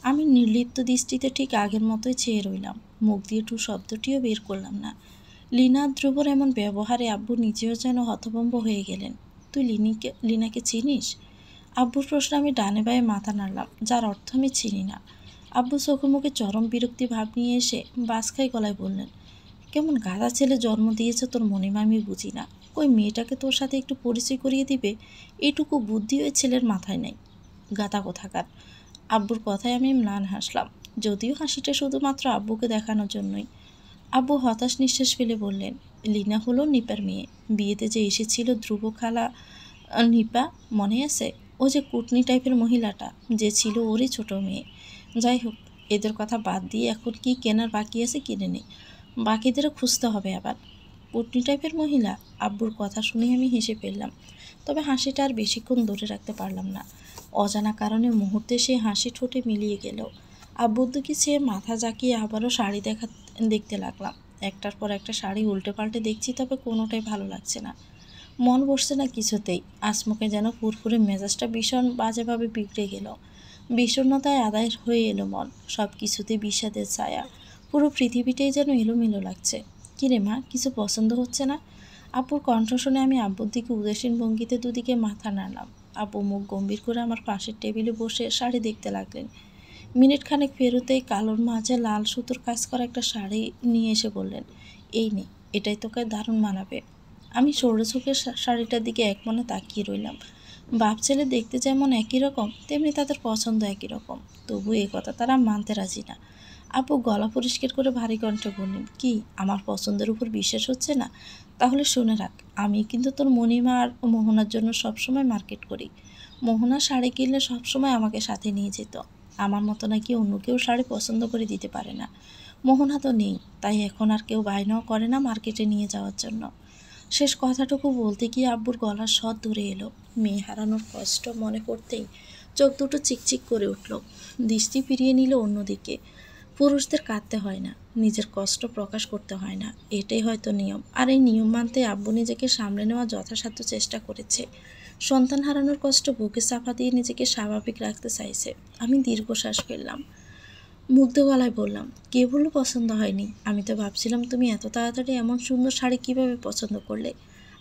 আমি নির্লিপ্ত দৃষ্টিতে ঠিক আগের মতোই চেয়ে রইলাম। মুখ দিয়ে টু শব্দটিও বের করলাম না। লিনা আর ধ্রুবর এমন ব্যবহারে আব্বু নিজেও যেন হতভম্ব হয়ে গেলেন। তুই লিনাকে চিনিস? আব্বুর প্রশ্নে আমি ডানে বায়ে মাথা নাড়লাম, যার অর্থ আমি চিনি না। আব্বু চোখে মুখে চরম বিরক্তি ভাব নিয়ে এসে বাসখাই গলায় বললেন, কেমন গাধা ছেলে জন্ম দিয়েছে তোর মনিমা, আমি বুঝি না। কই মেয়েটাকে তোর সাথে একটু পরিচয় করিয়ে দিবে, এইটুকু বুদ্ধি ওই ছেলের মাথায় নেই। গাধা কোথাকার। আব্বুর কথায় আমি ম্লান হাসলাম, যদিও হাসিটা শুধুমাত্র আব্বুকে দেখানোর জন্যই। আব্বু হতাশ নিঃশ্বাস ফেলে বললেন, লিনা হলো নিপার মেয়ে। বিয়েতে যে এসেছিল ধ্রুব খালা নিপা, মনে আছে? ও যে কুটনি টাইপের মহিলাটা, যে ছিল ওরই ছোট মেয়ে। যাই হোক, এদের কথা বাদ দিয়ে এখন কি কেনার বাকি আছে কিনে নেই, বাকিদেরও খুঁজতে হবে আবার। কুটনি টাইপের মহিলা? আব্বুর কথা শুনে আমি হেসে ফেললাম, তবে হাসিটা আর বেশিক্ষণ ধরে রাখতে পারলাম না। অজানা কারণে মুহূর্তে সে হাসি ঠোঁটে মিলিয়ে গেল। আব্বুর দিকে চেয়ে মাথা জাকিয়ে আবারও শাড়ি দেখতে লাগলাম। একটার পর একটা শাড়ি উল্টে পাল্টে দেখছি, তবে কোনোটাই ভালো লাগছে না। মন বসছে না কিছুতেই। আসমুখে যেন ফুরফুরে মেজাজটা ভীষণ বাজেভাবে বিগড়ে গেল। বিষণ্ণতায় আদায় হয়ে এলো মন, সব কিছুতেই বিষাদের ছায়া। পুরো পৃথিবীটাই যেন এলোমেলো লাগছে। কিরে মা, কিছু পছন্দ হচ্ছে না? আব্বুর কণ্ঠ শুনে আমি আব্বুর দিকে উদাসীন ভঙ্গিতে দুদিকে মাথা নাড়লাম। আব্বু মুখ গম্ভীর করে আমার পাশের টেবিলে বসে শাড়ি দেখতে লাগলেন। মিনিট খানেক পেরোতেই কালোর মাঝে লাল সুতোর কাজ করা একটা শাড়ি নিয়ে এসে বললেন, এই নে, এটাই তোকে দারুণ মানাবে। আমি সরু চোখের শাড়িটার দিকে একমনে তাকিয়ে রইলাম। বাপ ছেলে দেখতে যেমন একই রকম, তেমনি তাদের পছন্দ একই রকম। তবু এই কথা তারা মানতে রাজি না। আপু গলা পরিষ্কার করে ভারী কণ্ঠে বললেন, কি আমার পছন্দের উপর বিশ্বাস হচ্ছে না? তাহলে শুনে রাখ, আমি কিন্তু তোর মণিমা আর মোহনার জন্য সবসময় মার্কেট করি। মোহনা শাড়ি কিনলে সবসময় আমাকে সাথে নিয়ে যেত। আমার মতো নাকি অন্য কেউ শাড়ি পছন্দ করে দিতে পারে না। মোহনা তো নেই, তাই এখন আর কেউ বায়নাও করে না মার্কেটে নিয়ে যাওয়ার জন্য। শেষ কথাটুকু বলতে গিয়ে আব্বুর গলার স্বর ধরে এলো। মেয়ে হারানোর কষ্ট মনে করতেই চোখ দুটো চিকচিক করে উঠল। দৃষ্টি ফিরিয়ে নিল অন্যদিকে। পুরুষদের কাঁদতে হয় না, নিজের কষ্ট প্রকাশ করতে হয় না, এটাই হয়তো নিয়ম। আর এই নিয়ম মানতে আব্বু নিজেকে সামলে নেওয়া যথাসাধ্য চেষ্টা করেছে। সন্তান হারানোর কষ্ট বুকে চাপা দিয়ে নিজেকে স্বাভাবিক রাখতে চাইছে। আমি দীর্ঘশ্বাস ফেললাম, মুগ্ধ গলায় বললাম, কে বললো পছন্দ হয়নি? আমি তো ভাবছিলাম তুমি এত তাড়াতাড়ি এমন সুন্দর শাড়ি কিভাবে পছন্দ করলে।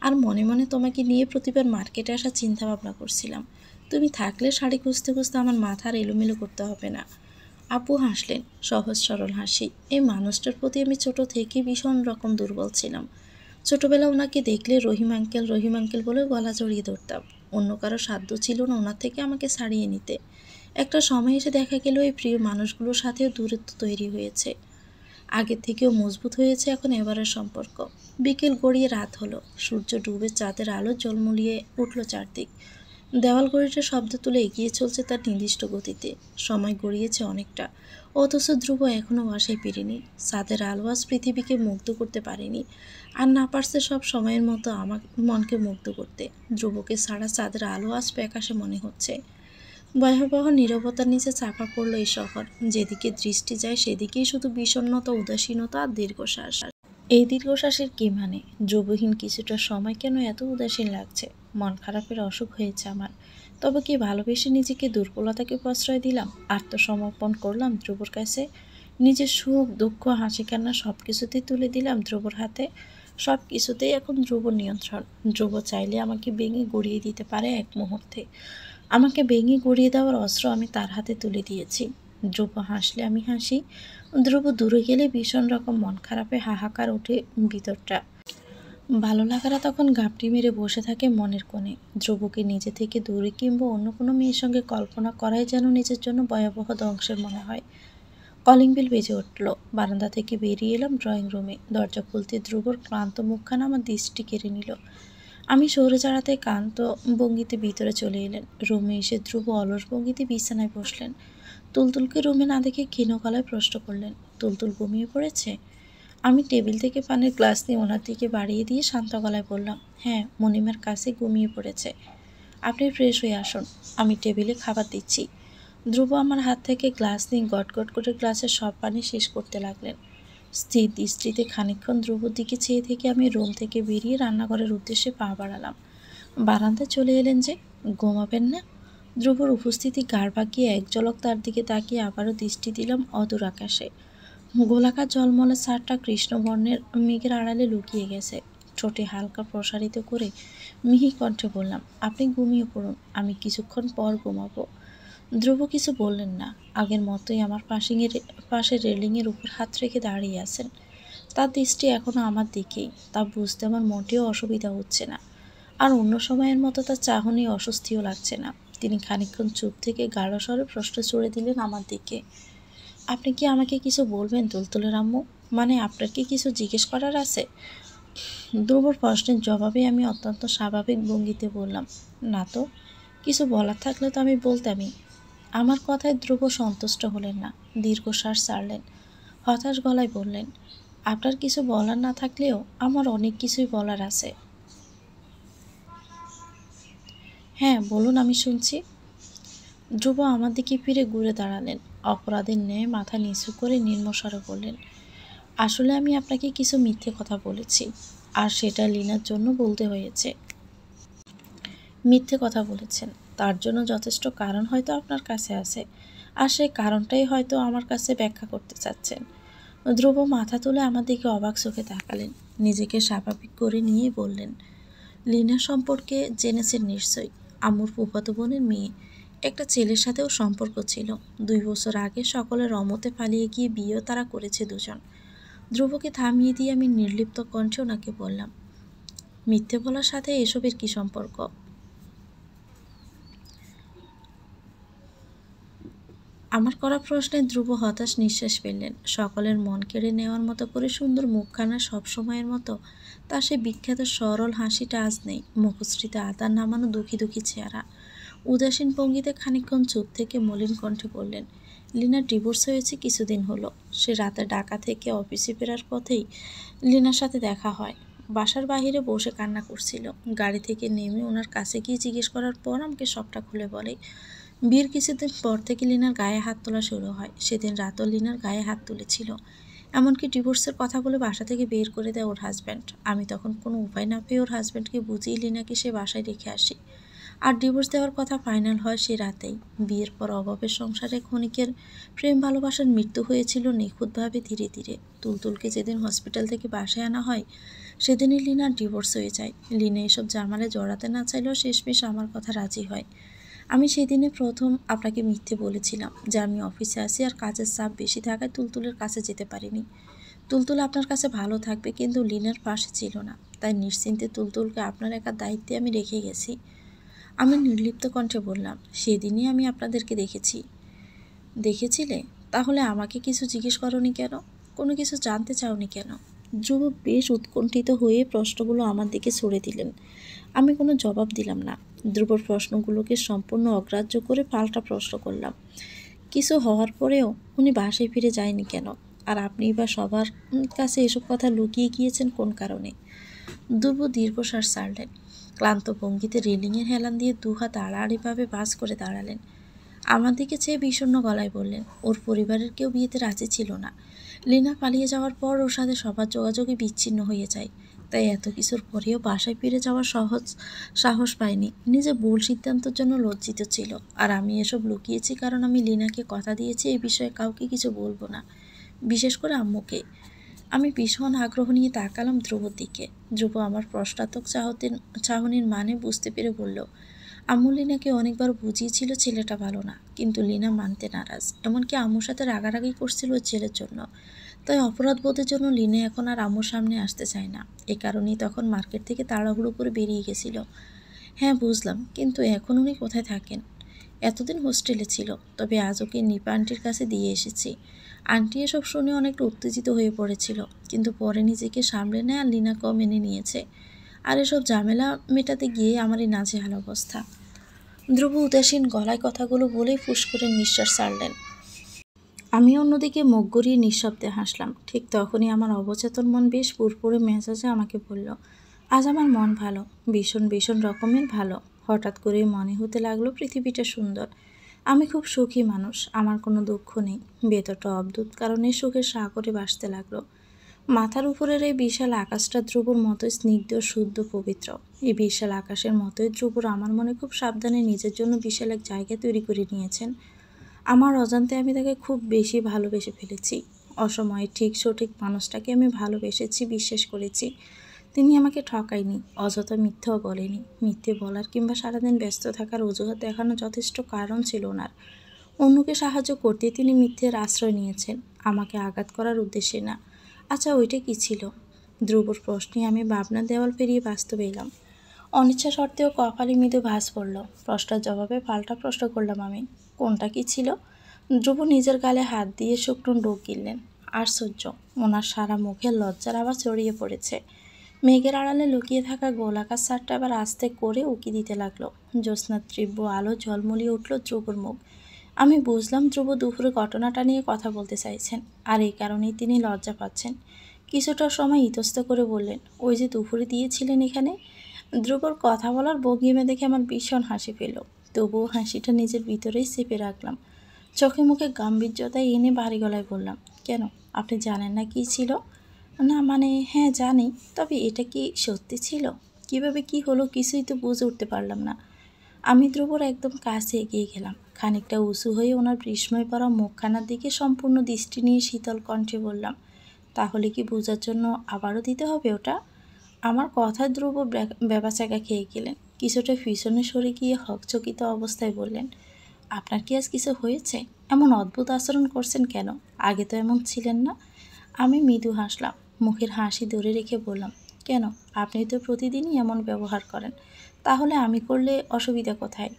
আর মনে মনে তোমাকে নিয়ে প্রতিবার মার্কেটে আসার চিন্তা ভাবনা করছিলাম। তুমি থাকলে শাড়ি খুঁজতে খুঁজতে আমার মাথার এলোমেলো করতে হবে না। আপু হাসলেন, সহজ সরল হাসি। এই মানুষটার প্রতি আমি ছোট থেকে ভীষণ রকম দুর্বল ছিলাম। ছোটবেলা ওনাকে দেখলে রহিম আঙ্কেল বলে গলা জড়িয়ে ধরতাম। অন্য কারো সাধ্য ছিল না ওনার থেকে আমাকে ছাড়িয়ে নিতে। একটা সময় এসে দেখা গেল এই প্রিয় মানুষগুলোর সাথেও দূরত্ব তৈরি হয়েছে। আগের থেকেও মজবুত হয়েছে এখন এবারের সম্পর্ক। বিকেল গড়িয়ে রাত হলো। সূর্য ডুবে চাঁদের আলো ঝলমলিয়ে উঠল চারদিক। দেওয়াল ঘড়িটা শব্দ তুলে এগিয়ে চলছে তার নির্দিষ্ট গতিতে। সময় গড়িয়েছে অনেকটা, অথচ ধ্রুব এখনও বাসায় ফিরেনি। চাঁদের আলো আজ পৃথিবীকে মুগ্ধ করতে পারেনি, আর না পারছে সব সময়ের মতো আমার মনকে মুগ্ধ করতে। ধ্রুবকে ছাড়া চাঁদের আলো আজ প্যাকাশে মনে হচ্ছে। ভয়াবহ নীরবতার নিচে চাপা পড়ল এই শহর। যেদিকে দৃষ্টি যায় সেদিকেই শুধু বিষণ্ণতা, উদাসীনতা আর দীর্ঘশ্বাস। এই দীর্ঘশ্বাসের কি মানে? ধ্রুবহীন কিছুটা সময় কেন এত উদাসীন লাগছে? মন খারাপের অসুখ হয়েছে আমার। তবে কি ভালোবেসে নিজেকে দুর্বলতাকে প্রশ্রয় দিলাম? আত্মসমর্পণ করলাম ধ্রুবর কাছে। নিজের সুখ, দুঃখ, হাসি কান্না সব কিছুতেই তুলে দিলাম ধ্রুবর হাতে। সব কিছুতেই এখন ধ্রুবর নিয়ন্ত্রণ। ধ্রুব চাইলে আমাকে ভেঙে গড়িয়ে দিতে পারে এক মুহূর্তে। আমাকে ভেঙে গড়িয়ে দেওয়ার অস্ত্র আমি তার হাতে তুলে দিয়েছি। ধ্রুব হাসলে আমি হাসি। ধ্রুব দূরে গেলে ভীষণ রকম মন খারাপে হাহাকার ওঠে ভিতরটা। ভালো লাগারা তখন ঘাপটি মেরে বসে থাকে মনের কোণে। ধ্রুবকে নিজে থেকে দূরে কিংবা অন্য কোনো মেয়ের সঙ্গে কল্পনা করাই যেন নিজের জন্য ভয়াবহ ধ্বংসের মনে হয়। কলিং বেল বেজে উঠল। বারান্দা থেকে বেরিয়ে এলাম ড্রয়িং রুমে। দরজা খুলতে ধ্রুবর ক্লান্ত মুখখানা আমার দৃষ্টি কেড়ে নিল। আমি সরে দাঁড়াতে ক্লান্ত ভঙ্গিতে ভিতরে চলে এলেন। রুমে এসে ধ্রুব অলস ভঙ্গিতে বিছানায় বসলেন। তুলতুলকে রুমে না দেখে ক্ষীণ গলায় প্রশ্ন করলেন, তুলতুল ঘুমিয়ে পড়েছে? আমি টেবিল থেকে পানির গ্লাস নিয়ে ওনার দিকে বাড়িয়ে দিয়ে শান্ত গলায় বললাম, হ্যাঁ, মনিমার কাছে ঘুমিয়ে পড়েছে। আপনি ফ্রেশ হয়ে আসুন, আমি টেবিলে খাবার দিচ্ছি। ধ্রুব আমার হাত থেকে গ্লাস নিয়ে গটগট করে গ্লাসের সব পানি শেষ করতে লাগলেন। স্থির দৃষ্টিতে খানিকক্ষণ ধ্রুবর দিকে চেয়ে থেকে আমি রুম থেকে বেরিয়ে রান্নাঘরের উদ্দেশ্যে পা বাড়ালাম। বারান্দায় চলে এলেন যে, ঘুমাবেন না? ধ্রুবর উপস্থিতি গাড় বাঁকিয়ে এক ঝলক তার দিকে তাকিয়ে আবারও দৃষ্টি দিলাম অদূর আকাশে। গোলাকার জলমলে ছাদটা কৃষ্ণবর্ণের মেঘের আড়ালে লুকিয়ে গেছে। ঠোঁটে হালকা প্রসারিত করে মিহি কণ্ঠে বললাম, আপনি ঘুমিয়ে পড়ুন, আমি কিছুক্ষণ পর ঘুমাবো। ধ্রুব কিছু বললেন না। আগের মতোই আমার পাশে রেলিংয়ের উপর হাত রেখে দাঁড়িয়ে আছেন। তার দৃষ্টি এখনও আমার দিকেই। তা বুঝতে আমার মোটেও অসুবিধা হচ্ছে না। আর অন্য সময়ের মতো তার চাহনি অস্বস্তিও লাগছে না। তিনি খানিকক্ষণ চুপ থেকে গাঢ় স্বরে প্রশ্ন ছুড়ে দিলেন আমার দিকে, আপনি কি আমাকে কিছু বলবেন তুলতুলের আম্মু? মানে আপনার কি কিছু জিজ্ঞেস করার আছে? ধ্রুবর প্রশ্নের জবাবে আমি অত্যন্ত স্বাভাবিক ভঙ্গিতে বললাম, না তো, কিছু বলার থাকলে তো আমি বলতামই। আমার কথায় ধ্রুব সন্তুষ্ট হলেন না, দীর্ঘশ্বাস ছাড়লেন, হতাশ গলায় বললেন, আপনার কিছু বলার না থাকলেও আমার অনেক কিছুই বলার আছে। হ্যাঁ বলুন, আমি শুনছি। ধ্রুব আমার দিকে ফিরে ঘুরে দাঁড়ালেন, অপরাধের ন্যায় মাথা নিচু করে নির্মস্বরে বললেন, আসলে আমি আপনাকে কিছু মিথ্যে কথা বলেছি, আর সেটা লিনার জন্য বলতে হয়েছে। মিথ্যে কথা বলেছেন, তার জন্য যথেষ্ট কারণ হয়তো আপনার কাছে আছে, আর সেই কারণটাই হয়তো আমার কাছে ব্যাখ্যা করতে চাচ্ছেন। ধ্রুব মাথা তুলে আমার দিকে অবাক চোখে তাকালেন, নিজেকে স্বাভাবিক করে নিয়ে বললেন, লিনা সম্পর্কে জেনেছেন নিশ্চয়ই, আম্মুর ফুফাতো বোনের মেয়ে। একটা ছেলের সাথেও সম্পর্ক ছিল। 2 বছর আগে সকলের অমতে পালিয়ে গিয়ে বিয়েও তারা করেছে দুজন। ধ্রুবকে থামিয়ে দিয়ে আমি নির্লিপ্ত কণ্ঠে ওনাকে বললাম, মিথ্যে বলার সাথে এসবের কি সম্পর্ক? আমার করা প্রশ্নে ধ্রুব হতাশ নিঃশ্বাস ফেললেন। সকলের মন কেড়ে নেওয়ার মতো করে সুন্দর মুখখানা সবসময়ের মতো তার সে বিখ্যাত সরল হাসিটা আজ নেই। মুখশ্রীতে আদার নামানো দুঃখী দুঃখী চেহারা। উদাসীন ভঙ্গিতে খানিকক্ষণ চুপ থেকে মলিন কণ্ঠে বললেন, লিনার ডিভোর্স হয়েছে কিছুদিন হলো। সে রাতে ঢাকা থেকে অফিসে ফেরার পথেই লিনার সাথে দেখা হয়। বাসার বাহিরে বসে কান্না করছিল। গাড়ি থেকে নেমে ওনার কাছে গিয়ে জিজ্ঞেস করার পর আমাকে সবটা খুলে বলে। বিয়ের কিছুদিন পর থেকে লিনার গায়ে হাত তোলা শুরু হয়। সেদিন রাতও লিনার গায়ে হাত তুলেছিল। এমনকি ডিভোর্সের কথা বলে বাসা থেকে বের করে দেয় ওর হাজব্যান্ড। আমি তখন কোনো উপায় না পেয়ে ওর হাজব্যান্ডকে বুঝিয়ে লিনাকে সে বাসায় রেখে আসি। আর ডিভোর্স দেওয়ার কথা ফাইনাল হয় সে রাতেই। বিয়ের পর অভাবের সংসারে ক্ষণিকের প্রেম ভালোবাসার মৃত্যু হয়েছিল নিখুঁতভাবে ধীরে ধীরে। তুলতুলকে যেদিন হসপিটাল থেকে বাসায় আনা হয় সেদিনই লিনার ডিভোর্স হয়ে যায়। লিনা এসব জামালে জড়াতে না চাইলেও শেষমেশ আমার কথা রাজি হয়। আমি সেদিনে প্রথম আপনাকে মিথ্যে বলেছিলাম যে আমি অফিসে আছি আর কাজের চাপ বেশি থাকায় তুলতুলের কাছে যেতে পারিনি। তুলতুল আপনার কাছে ভালো থাকবে, কিন্তু লিনার পাশে ছিল না। তাই নিশ্চিন্তে তুলতুলকে আপনার একার দায়িত্বে আমি রেখে গেছি। আমি নির্লিপ্ত কণ্ঠে বললাম, সেদিনই আমি আপনাদেরকে দেখেছি। দেখেছিলে? তাহলে আমাকে কিছু জিজ্ঞেস করনি কেন? কোনো কিছু জানতে চাওনি কেন? ধ্রুব বেশ উৎকণ্ঠিত হয়ে প্রশ্নগুলো আমার দিকে ছুড়ে দিলেন। আমি কোনো জবাব দিলাম না। ধ্রুবর প্রশ্নগুলোকে সম্পূর্ণ অগ্রাহ্য করে পাল্টা প্রশ্ন করলাম, কিছু হওয়ার পরেও উনি বাসায় ফিরে যায়নি কেন? আর আপনি বা সবার কাছে এসব কথা লুকিয়ে গিয়েছেন কোন কারণে? ধ্রুব দীর্ঘশ্বাস ছাড়লেন। ক্লান্ত ভঙ্গিতে রেলিংয়ের হেলান দিয়ে দুহাত আড়াআড়িভাবে ভাঁজ করে দাঁড়ালেন। আমার দিকে চেয়ে বিষণ্ণ গলায় বললেন, ওর পরিবারের কেউ বিয়েতে রাজি ছিল না। লিনা পালিয়ে যাওয়ার পর ওর সাথে সবার যোগাযোগই বিচ্ছিন্ন হয়ে যায়। তাই এত কিছুর পরেও বাসায় ফিরে যাওয়ার সাহস পায়নি। নিজে ভুল সিদ্ধান্তের জন্য লজ্জিত ছিল। আর আমি এসব লুকিয়েছি কারণ আমি লিনাকে কথা দিয়েছি এই বিষয়ে কাউকে কিছু বলবো না, বিশেষ করে আম্মুকে। আমি ভীষণ আগ্রহ নিয়ে তাকালাম ধ্রুবর দিকে। ধ্রুব আমার প্রশ্নাত্মক চাহনির মানে বুঝতে পেরে বলল, আম্মু লিনাকে অনেকবার বুঝিয়েছিল ছেলেটা ভালো না, কিন্তু লিনা মানতে নারাজ। এমনকি আম্মুর সাথে রাগারাগি করছিল ওই ছেলের জন্য। তাই অপরাধ বোধের জন্য লিনা এখন আর আম্মুর সামনে আসতে চায় না। এ কারণেই তখন মার্কেট থেকে তাড়াহুড়ো করে বেরিয়ে গেছিল। হ্যাঁ বুঝলাম, কিন্তু এখন উনি কোথায় থাকেন? এতদিন হোস্টেলে ছিল, তবে আজ ওকে নিপা আন্টির কাছে দিয়ে এসেছি। আন্টি এসব শুনে অনেকটা উত্তেজিত হয়ে পড়েছিল, কিন্তু পরে নিজেকে সামলে নেয় আর লিনাকেও মেনে নিয়েছে। আর এসব ঝামেলা মেটাতে গিয়ে আমারই নাজেহাল অবস্থা। ধ্রুব উদাসীন গলায় কথাগুলো বলেই ফুস করে নিঃশ্বাস ছাড়লেন। আমি অন্যদিকে মুখ গড়িয়ে নিঃশব্দে হাসলাম। ঠিক তখনই আমার অবচেতন মন বেশ পুরপুরে মেজাজে আমাকে বলল, আজ আমার মন ভালো, ভীষণ ভীষণ রকমের ভালো। হঠাৎ করে মনে হতে লাগলো পৃথিবীটা সুন্দর। আমি খুব সুখী মানুষ, আমার কোনো দুঃখ নেই। ভেতরটা অদ্ভুত কারণে সুখের সাগরে ভাসতে লাগলো। মাথার উপরের এই বিশাল আকাশটা ধ্রুবর মতোই স্নিগ্ধ, শুদ্ধ, পবিত্র। এই বিশাল আকাশের মতোই ধ্রুবর আমার মনে খুব সাবধানে নিজের জন্য বিশাল এক জায়গা তৈরি করে নিয়েছেন। আমার অজান্তে আমি তাকে খুব বেশি ভালোবেসে ফেলেছি। অসময়ে ঠিক সঠিক মানুষটাকে আমি ভালোবেসেছি, বিশ্বাস করেছি। তিনি আমাকে ঠকায়নি, অযথা মিথ্যেও বলেনি। মিথ্যে বলার কিংবা সারাদিন ব্যস্ত থাকার অজুহাত দেখানো যথেষ্ট কারণ ছিল ওনার। অন্যকে সাহায্য করতে তিনি মিথ্যের আশ্রয় নিয়েছেন, আমাকে আঘাত করার উদ্দেশ্যে না। আচ্ছা, ওইটা কি ছিল? ধ্রুবর প্রশ্নে আমি ভাবনার দেওয়াল পেরিয়ে বাস্তবে এলাম। অনিচ্ছা সত্ত্বেও কপালে মৃদু ভাঁজ পড়ল। প্রশ্নের জবাবে পাল্টা প্রশ্ন করলাম আমি, কোনটা কি ছিল? ধ্রুব নিজের গালে হাত দিয়ে শুকনো ডোক গিললেন। আশ্চর্য, ওনার সারা মুখে লজ্জার আবার ছড়িয়ে পড়েছে। মেঘের আড়ালে লুকিয়ে থাকা গোলাকার সারটা আবার আস্তে করে উকি দিতে লাগলো। জ্যোৎস্নার তীব্র আলো ঝলমলিয়ে উঠল ধ্রুবর মুখ। আমি বুঝলাম ধ্রুব দুপুরে ঘটনাটা নিয়ে কথা বলতে চাইছেন, আর এই কারণেই তিনি লজ্জা পাচ্ছেন। কিছুটা সময় ইতস্ত করে বললেন, ওই যে দুপুরে দিয়েছিলেন এখানে। ধ্রুবর কথা বলার ভঙ্গিমা দেখে আমার ভীষণ হাসি পেল। তবুও হাসিটা নিজের ভিতরেই চেপে রাখলাম। চোখে মুখে গাম্ভীর্যতা এনে ভারী গলায় বললাম, কেন, আপনি জানেন না কী ছিল? না মানে, হ্যাঁ জানি, তবে এটা কি সত্যি ছিল? কিভাবে কি হলো কিছুই তো বুঝে উঠতে পারলাম না। আমি ধ্রুবর একদম কাছে এগিয়ে গেলাম। খানিকটা উঁচু হয়ে ওনার বিস্ময় পড়া মুখখানার দিকে সম্পূর্ণ দৃষ্টি নিয়ে শীতল কণ্ঠে বললাম, তাহলে কি বোঝার জন্য আবারও দিতে হবে ওটা? আমার কথায় ধ্রুব বেবাচাকা খেয়ে গেলেন। কিছুটা পিছনে সরে গিয়ে হকচকিত অবস্থায় বললেন, আপনার কি আজ কিছু হয়েছে? এমন অদ্ভুত আচরণ করছেন কেন? আগে তো এমন ছিলেন না। আমি মৃদু হাসলাম, মুখের হাসি ধরে রেখে বললাম, কেন, আপনি তো প্রতিদিনই এমন ব্যবহার করেন, তাহলে আমি করলে অসুবিধা কোথায়?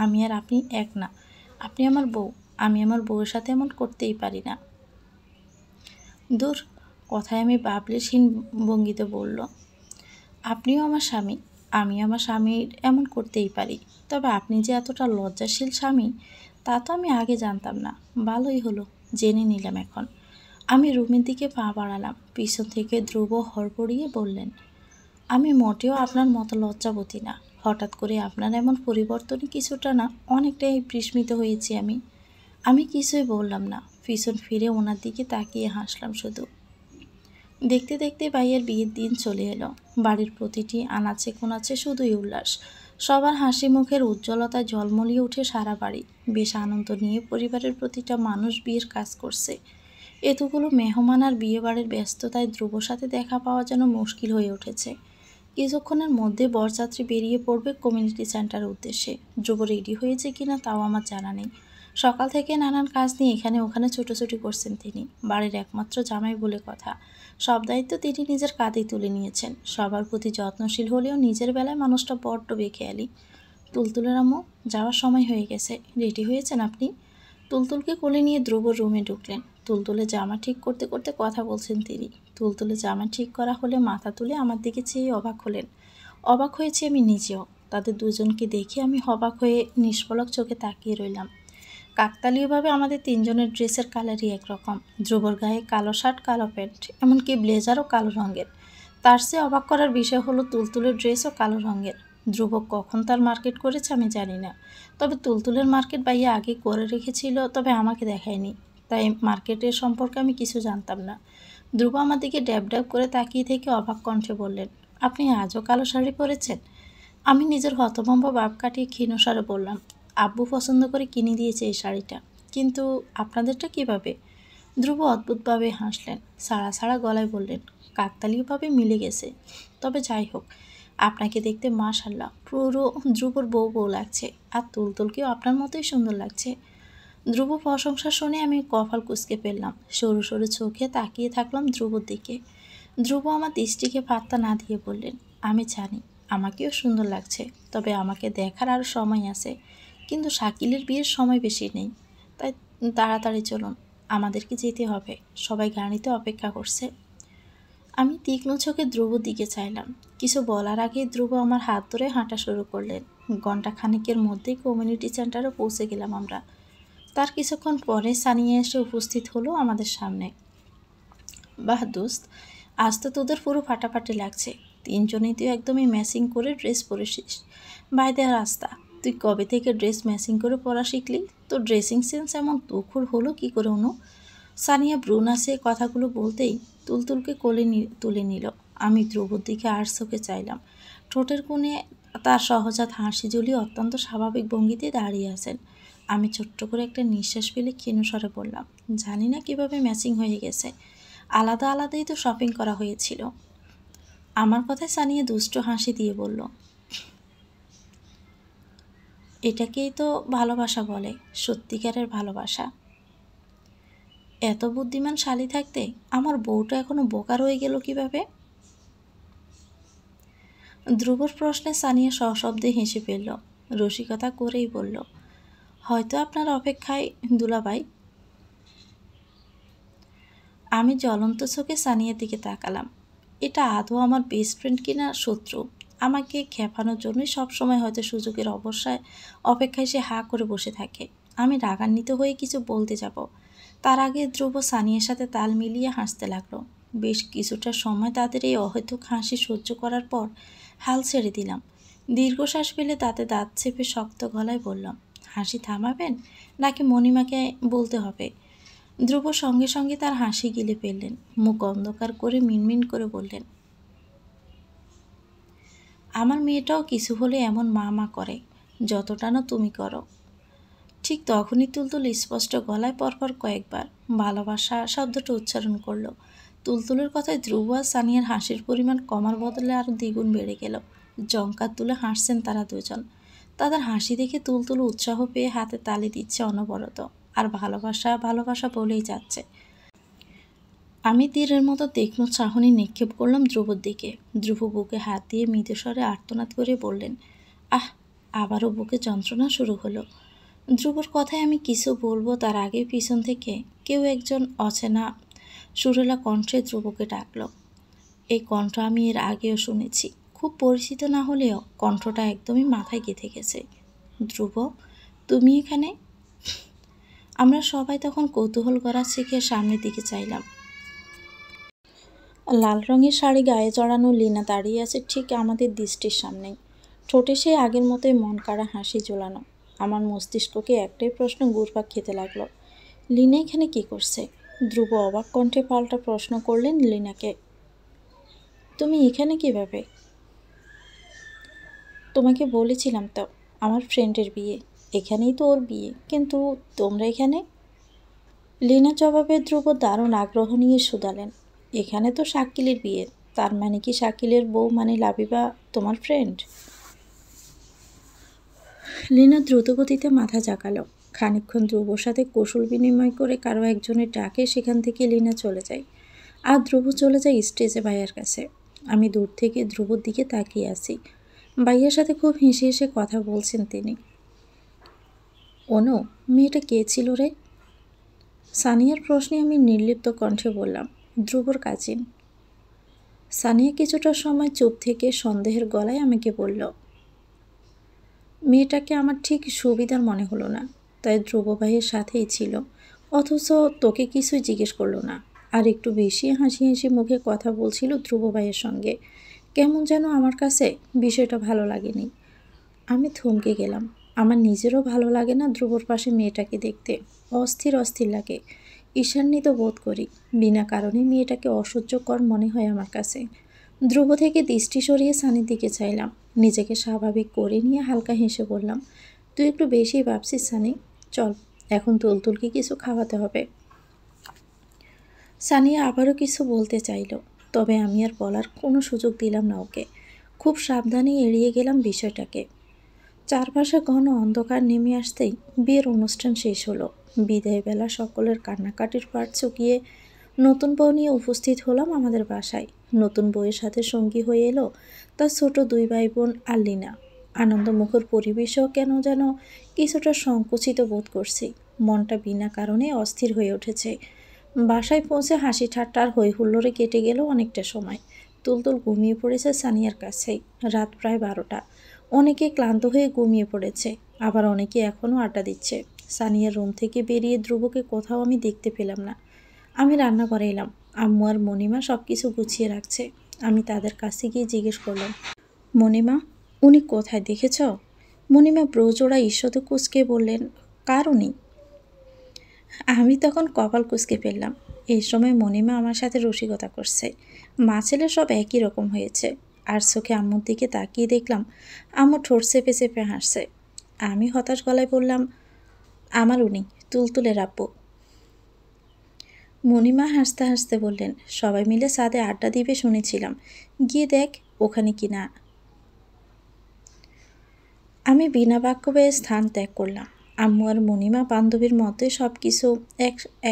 আমি আর আপনি এক না। আপনি আমার বউ, আমি আমার বউয়ের সাথে এমন করতেই পারি না। দূর, কথায় আমি বাবলেশহীন ভঙ্গিতে বলল, আপনিও আমার স্বামী, আমি আমার স্বামীর এমন করতেই পারি। তবে আপনি যে এতটা লজ্জাশীল স্বামী, তা তো আমি আগে জানতাম না। ভালোই হলো, জেনে নিলাম এখন। আমি রুমের দিকে পা বাড়ালাম। পিছন থেকে ধ্রুব হড়বড়িয়ে বললেন, আমি মোটেও আপনার মতো লজ্জাবতী না। হঠাৎ করে আপনার এমন পরিবর্তনে কিছুটা না অনেকটাই বিস্মিত হয়েছি আমি। আমি কিছুই বললাম না, পিছন ফিরে ওনার দিকে তাকিয়ে হাসলাম শুধু। দেখতে দেখতে ভাইয়ের বিয়ের দিন চলে এলো। বাড়ির প্রতিটি আনাচে কোনাচে শুধুই উল্লাস। সবার হাসি মুখের উজ্জ্বলতায় ঝলমলিয়ে উঠে সারা বাড়ি। বেশ আনন্দ নিয়ে পরিবারের প্রতিটা মানুষ বিয়ের কাজ করছে। এতগুলো মেহমান আর বিয়ে বাড়ির ব্যস্ততায় ধ্রুবর সাথে দেখা পাওয়া যেন মুশকিল হয়ে উঠেছে। কিছুক্ষণের মধ্যে বরযাত্রী বেরিয়ে পড়বে কমিউনিটি সেন্টারের উদ্দেশ্যে। ধ্রুব রেডি হয়েছে কিনা তাও আমার জানা নেই। সকাল থেকে নানান কাজ নিয়ে এখানে ওখানে ছোটাছুটি করছেন তিনি। বাড়ির একমাত্র জামাই বলে কথা। সব দায়িত্ব তিনি নিজের কাঁধেই তুলে নিয়েছেন। সবার প্রতি যত্নশীল হলেও নিজের বেলায় মানুষটা বড্ড বেখেয়ালি। তুলতুলের আম্মু, যাওয়ার সময় হয়ে গেছে, রেডি হয়েছেন আপনি? তুলতুলকে কোলে নিয়ে ধ্রুব রুমে ঢুকলেন। তুলতুলে জামা ঠিক করতে করতে কথা বলছেন তিনি। তুলতুলে জামা ঠিক করা হলে মাথা তুলে আমার দিকে চেয়ে অবাক হলেন। অবাক হয়েছি আমি নিজেও। তাদের দুজনকে দেখে আমি অবাক হয়ে নিষ্পলক চোখে তাকিয়ে রইলাম। কাকতালীয়ভাবে আমাদের তিনজনের ড্রেসের কালারই একরকম। ধ্রুবর গায়ে কালো শার্ট, কালো প্যান্ট, এমনকি ব্লেজারও কালো রঙের। তার চেয়ে অবাক করার বিষয় হলো তুলতুলের ড্রেসও কালো রঙের। ধ্রুব কখন তার মার্কেট করেছে আমি জানি না, তবে তুলতুলের মার্কেট ভাইয়া আগে করে রেখেছিল, তবে আমাকে দেখায়নি, তাই মার্কেটের সম্পর্কে আমি কিছু জানতাম না। ধ্রুব আমার দিকে ড্যাব ড্যাব করে তাকিয়ে থেকে অবাক কণ্ঠে বললেন, আপনি আজও কালো শাড়ি পরেছেন? আমি নিজের হতভম্ব ভাব কাটিয়ে ক্ষীণস্বরে বললাম, আব্বু পছন্দ করে কিনে দিয়েছে এই শাড়িটা, কিন্তু আপনাদেরটা কিভাবে? ধ্রুব অদ্ভুতভাবে হাসলেন, সাড়া সাড়া গলায় বললেন, কাকতালীয়ভাবে মিলে গেছে। তবে যাই হোক, আপনাকে দেখতে মাশাআল্লাহ পুরো ধ্রুবর বউ বউ লাগছে, আর তুলতুলকেও আপনার মতোই সুন্দর লাগছে। ধ্রুব প্রশংসা শুনে আমি কপাল কুঁচকে ফেললাম। সরু সরু চোখে তাকিয়ে থাকলাম ধ্রুবর দিকে। ধ্রুব আমার দৃষ্টিকে পাত্তা না দিয়ে বললেন, আমি জানি আমাকেও সুন্দর লাগছে, তবে আমাকে দেখার আরও সময় আছে। কিন্তু শাকিলের বিয়ের সময় বেশি নেই, তাই তাড়াতাড়ি চলুন, আমাদেরকে যেতে হবে, সবাই গাড়িতে অপেক্ষা করছে। আমি তীক্ষ্ণ চোখে ধ্রুবর দিকে চাইলাম। কিছু বলার আগে ধ্রুব আমার হাত ধরে হাঁটা শুরু করলেন। ঘণ্টা খানিকের মধ্যেই কমিউনিটি সেন্টারে পৌঁছে গেলাম আমরা। তার কিছুক্ষণ পরে সানিয়া এসে উপস্থিত হলো আমাদের সামনে। বাহ দোস্ত, আজ তো তোদের পুরো ফাটাফাটি লাগছে। তিনজনেই তুই একদমই ম্যাচিং করে ড্রেস পরেছিস। বাই দেওয়া রাস্তা, তুই কবে থেকে ড্রেস ম্যাচিং করে পরা শিখলি? তোর ড্রেসিং সেন্স এমন তুখুর হলো কি করে অনু? সানিয়া ব্রুনাসে কথাগুলো বলতেই তুলতুলকে তুলে নিল। আমি ধ্রুবর দিকে আর চোখে চাইলাম। ঠোঁটের কোণে তার সহজাত হাসি ঝুলিয়ে অত্যন্ত স্বাভাবিক ভঙ্গিতে দাঁড়িয়ে আছেন। আমি ছোট্ট করে একটা নিঃশ্বাস ফেলে ক্ষীণ স্বরে বললাম, জানি না কিভাবে ম্যাচিং হয়ে গেছে, আলাদা আলাদাই তো শপিং করা হয়েছিল। আমার কথায় সানিয়া দুষ্ট হাসি দিয়ে বলল, এটাকেই তো ভালোবাসা বলে, সত্যিকারের ভালোবাসা। এত বুদ্ধিমান শালী থাকতে আমার বউটা এখনো বোকা রয়ে গেল কিভাবে? ধ্রুবর প্রশ্নে সানিয়া সশব্দে হেসে ফেলল, রসিকতা করেই বলল, হয়তো আপনার অপেক্ষায় দুলাভাই। আমি জ্বলন্ত চোখে সানিয়ার দিকে তাকালাম। এটা আদৌ আমার বেস্ট ফ্রেন্ড কিনা শত্রু? আমাকে খেপানোর জন্যই সবসময় হয়তো সুযোগের অপেক্ষায় সে হা করে বসে থাকে। আমি রাগান্বিত হয়ে কিছু বলতে যাব, তার আগে ধ্রুব সানিয়ার সাথে তাল মিলিয়ে হাসতে লাগলো। বেশ কিছুটা সময় তাদের এই অহেতুক হাসি সহ্য করার পর হাল ছেড়ে দিলাম। দীর্ঘশ্বাস ফেলে তাতে দাঁত চেপে শক্ত গলায় বললাম, হাসি থামাবেন নাকি মণিমাকে বলতে হবে? ধ্রুব সঙ্গে সঙ্গে তার হাসি গিলে ফেললেন, মুখ অন্ধকার করে মিনমিন করে বললেন, আমার মেয়েটাও কিছু হলে এমন মা মা করে যতটা না তুমি করো। ঠিক তখনই তুলতুল স্পষ্ট গলায় পরপর কয়েকবার ভালোবাসা শব্দটা উচ্চারণ করলো। তুলতুলের কথায় ধ্রুব আর সানিয়ার হাসির পরিমাণ কমার বদলে আরও দ্বিগুণ বেড়ে গেল। জঙ্কার তুলে হাসছেন তারা দুজন। তাদের হাসি দেখে তুলতুল উৎসাহ পেয়ে হাতে তালি দিচ্ছে অনবরত, আর ভালোবাসা ভালোবাসা বলেই যাচ্ছে। আমি তীরের মতো তীক্ষ্ণ চাহনি নিক্ষেপ করলাম ধ্রুবর দিকে। ধ্রুব বুকে হাত দিয়ে মৃদুস্বরে আর্তনাদ করে বললেন, আহ! আবারও বুকে যন্ত্রণা শুরু হলো। ধ্রুবর কথায় আমি কিছু বলবো তার আগে পিছন থেকে কেউ একজন অচেনা সুরেলা কণ্ঠে ধ্রুবকে ডাকল। এই কণ্ঠ আমি এর আগেও শুনেছি, খুব পরিচিত না হলেও কণ্ঠটা একদমই মাথায় গেঁথে গেছে। ধ্রুব, তুমি এখানে? আমরা সবাই তখন কৌতূহল করা শিখে সামনের দিকে চাইলাম। লাল রঙের শাড়ি গায়ে জড়ানো লীনা দাঁড়িয়ে আছে ঠিক আমাদের দৃষ্টির সামনেই। ঠোঁটে সেই আগের মতোই মন কাড়া হাসি ঝোলানো। আমার মস্তিষ্ককে একটাই প্রশ্ন ঘুরপাক খেতে লাগলো, লীনা এখানে কী করছে? ধ্রুব অবাক কণ্ঠে পাল্টা প্রশ্ন করলেন লীনাকে, তুমি এখানে কীভাবে? তোমাকে বলেছিলাম তো, আমার ফ্রেন্ডের বিয়ে, এখানেই তো ওর বিয়ে, কিন্তু তোমরা এখানে? লীনা জবাবে ধ্রুব দারুণ আগ্রহ নিয়ে শুধালেন, এখানে তো শাকিলের বিয়ে, তার মানে কি শাকিলের বউ মানে লাবিবা তোমার ফ্রেন্ড? লীনা দ্রুতগতিতে মাথা জাগালো। খানিকক্ষণ ধ্রুবর সাথে কৌশল বিনিময় করে কারো একজনের ডাকে সেখান থেকে লীনা চলে যায়, আর ধ্রুব চলে যায় স্টেজে ভাইয়ার কাছে। আমি দূর থেকে ধ্রুবর দিকে তাকিয়ে আছি। ভাইয়ার সাথে খুব হেসে হেসে কথা বলছেন তিনি। অনু, মেয়েটা কে ছিল রে? সানিয়ার প্রশ্নে আমি নির্লিপ্ত কণ্ঠে বললাম, ধ্রুবর কাজিন। সানিয়া কিছুটা সময় চুপ থেকে সন্দেহের গলায় আমাকে বলল, মেয়েটাকে আমার ঠিক সুবিধার মনে হলো না, তাই ধ্রুব ভাইয়ের সাথেই ছিল, অথচ তোকে কিছুই জিজ্ঞেস করলো না। আর একটু বেশি হাসি হাসি মুখে কথা বলছিল ধ্রুব ভাইয়ের সঙ্গে। কেমন যেন আমার কাছে বিষয়টা ভালো লাগেনি। আমি থমকে গেলাম। আমার নিজেরও ভালো লাগে না ধ্রুবর পাশে মেয়েটাকে দেখতে, অস্থির অস্থির লাগে, ঈর্ষান্বিত বোধ করি। বিনা কারণে মেয়েটাকে অসহ্যকর মনে হয় আমার কাছে। ধ্রুব থেকে দৃষ্টি সরিয়ে সানির দিকে চাইলাম। নিজেকে স্বাভাবিক করে নিয়ে হালকা হেসে বললাম, তুই একটু বেশি ভাবছিস সানি, চল এখন তুলতুলকে কিছু খাওয়াতে হবে। সানিয়া আবারও কিছু বলতে চাইল, তবে আমি আর বলার কোনো সুযোগ দিলাম না ওকে। খুব সাবধানে এড়িয়ে গেলাম বিষয়টাকে। চারপাশে ঘন অন্ধকার নেমে আসতেই বিয়ের অনুষ্ঠান শেষ হলো। বিদায়বেলা সকলের কান্নাকাটির পাট চুকিয়ে নতুন বউ নিয়ে উপস্থিত হলাম আমাদের বাসায়। নতুন বউয়ের সাথে সঙ্গী হয়ে এলো তার ছোট দুই ভাই বোন আর লীনা। আনন্দমুখর পরিবেশেও কেন যেন কিছুটা সংকুচিত বোধ করছি। মনটা বিনা কারণে অস্থির হয়ে উঠেছে। বাসায় পৌঁছে হাসি ঠাট্টার হই হুল্লোড়ে কেটে গেল অনেকটা সময়। তুলতুল ঘুমিয়ে পড়েছে সানিয়ার কাছেই। রাত প্রায় 12টা। অনেকে ক্লান্ত হয়ে ঘুমিয়ে পড়েছে, আবার অনেকে এখনও আড্ডা দিচ্ছে। সানিয়ার রুম থেকে বেরিয়ে ধ্রুবকে কোথাও আমি দেখতে পেলাম না। আমি রান্নাঘরে এলাম। আম্মু আর মণিমা সব কিছু গুছিয়ে রাখছে। আমি তাদের কাছে গিয়ে জিজ্ঞেস করলাম, মণিমা, উনি কোথায় দেখেছ? মণিমা ব্রোজোড়া ঈষৎ কুঁচকে বললেন, কার উনি? আমি তখন কপাল কুঁচকে ফেললাম। এই সময় মণিমা আমার সাথে রসিকতা করছে। মা ছেলে সব একই রকম হয়েছে। আর চোখে আম্মুর দিকে তাকিয়ে দেখলাম আম্মু ঠোঁট চেপে চেপে হাসছে। আমি হতাশ গলায় বললাম, আমার উনি, তুলতুলের আব্বু। মণিমা হাসতে হাসতে বললেন, সবাই মিলে ছাদে আড্ডা দিবে শুনেছিলাম, গিয়ে দেখ ওখানে কি না। আমি বিনা বাক্য ব্যয়ে স্থান ত্যাগ করলাম। আম্মু আর মণিমা বান্ধবীর মতোই সব কিছু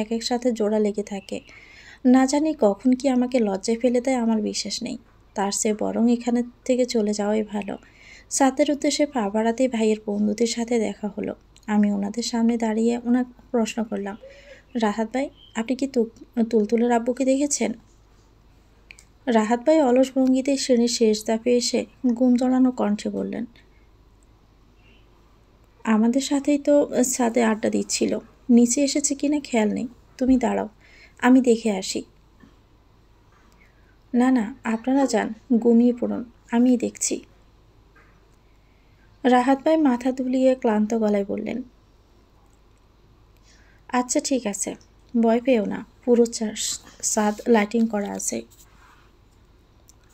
এক সাথে জোড়া লেগে থাকে। না জানি কখন কি আমাকে লজ্জায় ফেলে দেয় আমার বিশ্বাস নেই। তার চেয়ে বরং এখানে থেকে চলে যাওয়াই ভালো। ছাদের উদ্দেশ্যে পা বাড়াতেই ভাইয়ের বন্ধুদের সাথে দেখা হলো। আমি ওনাদের সামনে দাঁড়িয়ে ওনার প্রশ্ন করলাম, রাহাত ভাই, আপনি কি তুলতুলের আব্বুকে দেখেছেন? রাহাত ভাই অলস ভঙ্গিতে শ্রেণীর শেষ ধাপে এসে ঘুম জড়ানো কণ্ঠে বললেন, আমাদের সাথেই তো ছাদে আড্ডা দিচ্ছিল, নিচে এসেছে কিনা খেয়াল নেই। তুমি দাঁড়াও, আমি দেখে আসি। না না, আপনারা যান, ঘুমিয়ে পড়ুন, আমিই দেখছি। রাহাত ভাই মাথা দুলিয়ে ক্লান্ত গলায় বললেন, আচ্ছা ঠিক আছে, ভয় পেও না, পুরো ছাদ লাইটিং করা আছে।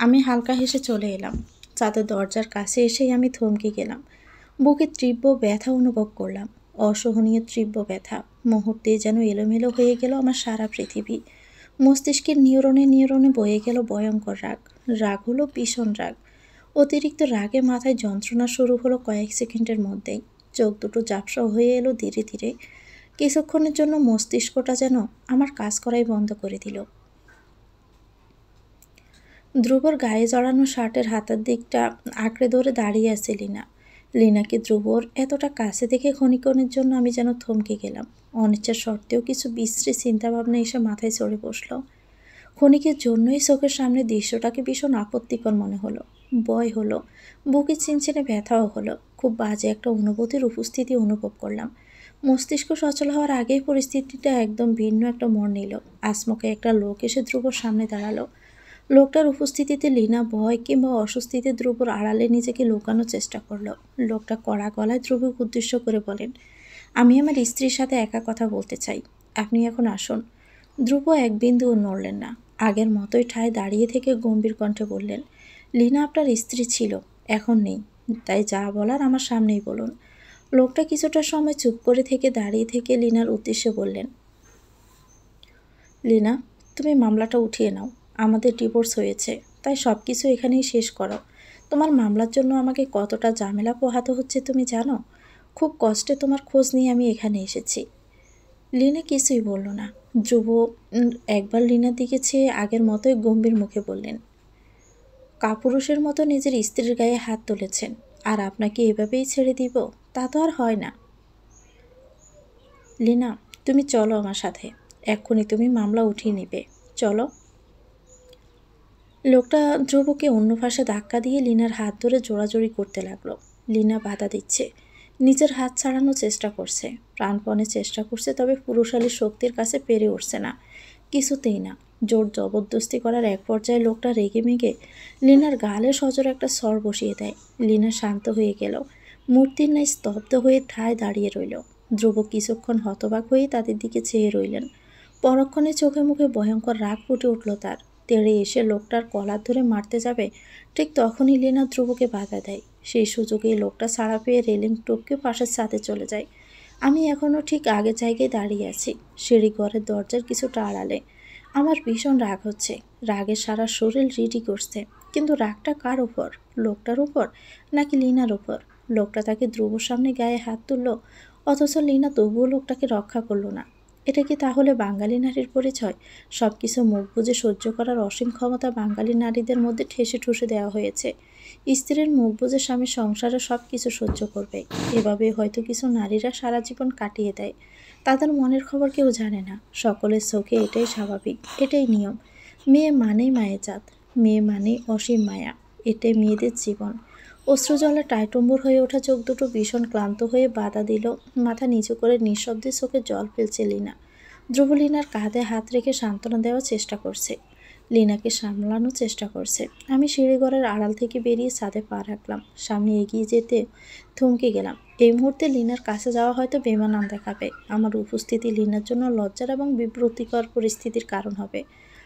আমি হালকা হেসে চলে এলাম। ছাদের দরজার কাছে এসেই আমি থমকে গেলাম। বুকে তীব্র ব্যথা অনুভব করলাম, অসহনীয় তীব্র ব্যথা। মুহূর্তে যেন এলোমেলো হয়ে গেল আমার সারা পৃথিবী। মস্তিষ্কের নিউরনে নিউরনে বয়ে গেল ভয়ঙ্কর রাগ। রাগ হলো ভীষণ রাগ। অতিরিক্ত রাগে মাথায় যন্ত্রণা শুরু হলো কয়েক সেকেন্ডের মধ্যেই। চোখ দুটো ঝাপসা হয়ে এলো ধীরে ধীরে। কিছুক্ষণের জন্য মস্তিষ্কটা যেন আমার কাজ করাই বন্ধ করে দিল। ধ্রুবর গায়ে জড়ানো শার্টের হাতের দিকটা আঁকড়ে ধরে দাঁড়িয়ে আছে লিনা। লিনাকে ধ্রুবর এতটা কাছে দেখে ক্ষণিক্ষণের জন্য আমি যেন থমকে গেলাম। অনিচ্ছা সত্ত্বেও কিছু বিশ্রী চিন্তাভাবনা এসে মাথায় চড়ে বসল। ক্ষণিকের জন্যই চোখের সামনে দৃশ্যটাকে ভীষণ আপত্তিকর মনে হলো। ভয় হলো, বুকে চিনচিনে ব্যথাও হলো। খুব বাজে একটা অনুভূতির উপস্থিতি অনুভব করলাম। মস্তিষ্ক সচল হওয়ার আগেই পরিস্থিতিটা একদম ভিন্ন একটা মোড় নিল। আচমকা একটা লোক এসে ধ্রুবর সামনে দাঁড়ালো। লোকটার উপস্থিতিতে লীনা ভয় কিংবা অস্বস্তিতে ধ্রুবর আড়ালে নিজেকে লুকানোর চেষ্টা করলো। লোকটা কড়া গলায় ধ্রুবকে উদ্দেশ্য করে বলেন, আমি আমার স্ত্রীর সাথে একা কথা বলতে চাই, আপনি এখন আসুন। ধ্রুব এক বিন্দুও নড়লেন না। আগের মতোই ঠায় দাঁড়িয়ে থেকে গম্ভীর কণ্ঠে বললেন, লীনা আপনার স্ত্রী ছিল, এখন নেই, তাই যা বলার আমার সামনেই বলুন। লোকটা কিছুটা সময় চুপ করে থেকে দাঁড়িয়ে থেকে লীনার উদ্দেশ্যে বললেন, লীনা, তুমি মামলাটা উঠিয়ে নাও। আমাদের ডিভোর্স হয়েছে, তাই সব কিছু এখানেই শেষ করো। তোমার মামলার জন্য আমাকে কতটা ঝামেলা পোহাতে হচ্ছে তুমি জানো? খুব কষ্টে তোমার খোঁজ নিয়ে আমি এখানে এসেছি। লীনা কিছুই বলল না। ধ্রুব একবার লীনার দিকে চেয়ে আগের মতোই গম্ভীর মুখে বললেন, কাপুরুষের মতো নিজের স্ত্রীর গায়ে হাত তুলেছেন, আর আপনাকে এভাবেই ছেড়ে দিব? তা তো আর হয় না। লীনা, তুমি চলো আমার সাথে, এক্ষুনি তুমি মামলা উঠিয়ে নেবে, চলো। লোকটা ধ্রুবকে অন্য পাশে ধাক্কা দিয়ে লীনার হাত ধরে জোড়াজোড়ি করতে লাগলো। লীনা বাধা দিচ্ছে, নিজের হাত ছাড়ানোর চেষ্টা করছে, প্রাণপণে চেষ্টা করছে, তবে পুরুষালী শক্তির কাছে পেরে উঠছে না, কিছুতেই না। জোর জবরদস্তি করার এক পর্যায়ে লোকটা রেগে মেগে লীনার গালে সজোরে একটা স্বর বসিয়ে দেয়। লীনা শান্ত হয়ে গেল, মূর্তির ন্যায় স্তব্ধ হয়ে ঠায় দাঁড়িয়ে রইল। ধ্রুব কিছুক্ষণ হতবাক হয়ে তাদের দিকে চেয়ে রইলেন। পরক্ষণে চোখে মুখে ভয়ঙ্কর রাগ ফুটে উঠল তার। তেড়ে এসে লোকটার কলার ধরে মারতে যাবে, ঠিক তখনই লীনা ধ্রুবকে বাধা দেয়। সেই সুযোগে লোকটা ছাড়া পেয়ে রেলিং টপকে পাশের ছাদে চলে যায়। আমি এখনও ঠিক আগের জায়গায় দাঁড়িয়ে আছি, সিঁড়ি ঘরের দরজার কিছুটা আড়ালে। আমার ভীষণ রাগ হচ্ছে, রাগে সারা শরীর রিডি করছে। কিন্তু রাগটা কার উপর? লোকটার উপর নাকি লীনার উপর? লোকটা তাকে ধ্রুবর সামনে গায়ে হাত তুলল, অথচ লীনা তবুও লোকটাকে রক্ষা করলো না। এটা কি তাহলে বাঙালি নারীর পরিচয়? সব কিছু মুখ বুজে সহ্য করার অসীম ক্ষমতা বাঙালি নারীদের মধ্যে ঠেসে ঠুসে দেওয়া হয়েছে। স্ত্রীর মুখ বুজে স্বামী সংসারে সব কিছু সহ্য করবে, এভাবে হয়তো কিছু নারীরা সারা জীবন কাটিয়ে দেয়। তাদের মনের খবর কেউ জানে না, সকলের চোখে এটাই স্বাভাবিক, এটাই নিয়ম। মেয়ে মানেই মায়ের জাত, মেয়ে মানেই অসীম মায়া, এটাই মেয়েদের জীবন। অশ্রুজলে টাইটম্বুর হয়ে ওঠা চোখ দুটো ভীষণ ক্লান্ত হয়ে বাধা দিল। মাথা নিচু করে নিঃশব্দে চোখে জল ফেলছে লীনা। ধ্রুব লীনার কাঁধে হাত রেখে সান্ত্বনা দেওয়ার চেষ্টা করছে। লিনাকে সামলানোর চেষ্টা করছে। আমি সিঁড়িঘরের আড়াল থেকে বেরিয়ে ছাদে পা রাখলাম। সামনে এগিয়ে যেতে থমকে গেলাম। এই মুহূর্তে লিনার কাছে যাওয়া হয়তো বেমানান দেখাবে। আমার উপস্থিতি লিনার জন্য লজ্জার এবং বিব্রতিকর পরিস্থিতির কারণ হবে।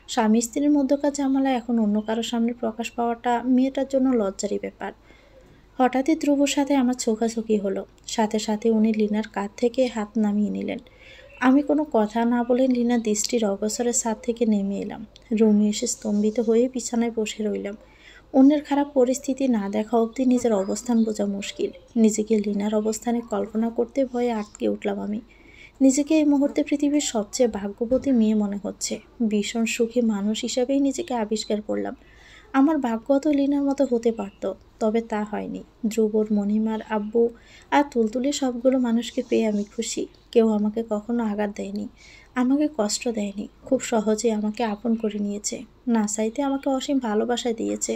স্বামী স্ত্রীর মধ্যকার ঝামেলা এখন অন্য কারো সামনে প্রকাশ পাওয়াটা মেয়েটার জন্য লজ্জারই ব্যাপার। হঠাৎই ধ্রুবর সাথে আমার চোখাচোখি হলো। সাথে সাথে উনি লিনার কাঁধ থেকে হাত নামিয়ে নিলেন। আমি কোনো কথা না বলে লিনার দৃষ্টির অগোচরে ছাদ থেকে নেমে এলাম। রুমে এসে স্তম্ভিত হয়ে বিছানায় বসে রইলাম। অন্যের খারাপ পরিস্থিতি না দেখা অবধি নিজের অবস্থান বোঝা মুশকিল। নিজেকে লিনার অবস্থানে কল্পনা করতে ভয়ে আটকে উঠলাম আমি। নিজেকে এই মুহূর্তে পৃথিবীর সবচেয়ে ভাগ্যবতী মেয়ে মনে হচ্ছে। ভীষণ সুখী মানুষ হিসাবেই নিজেকে আবিষ্কার করলাম। আমার ভাগ্য তো লিনার মতো হতে পারত, তবে তা হয়নি। ধ্রুবর, মণিমার, আব্বু আর তুলতুলে সবগুলো মানুষকে পেয়ে আমি খুশি। কেউ আমাকে কখনো আঘাত দেয়নি, আমাকে কষ্ট দেয়নি। খুব সহজে আমাকে আপন করে নিয়েছে। না চাইতে আমাকে অসীম ভালোবাসা দিয়েছে।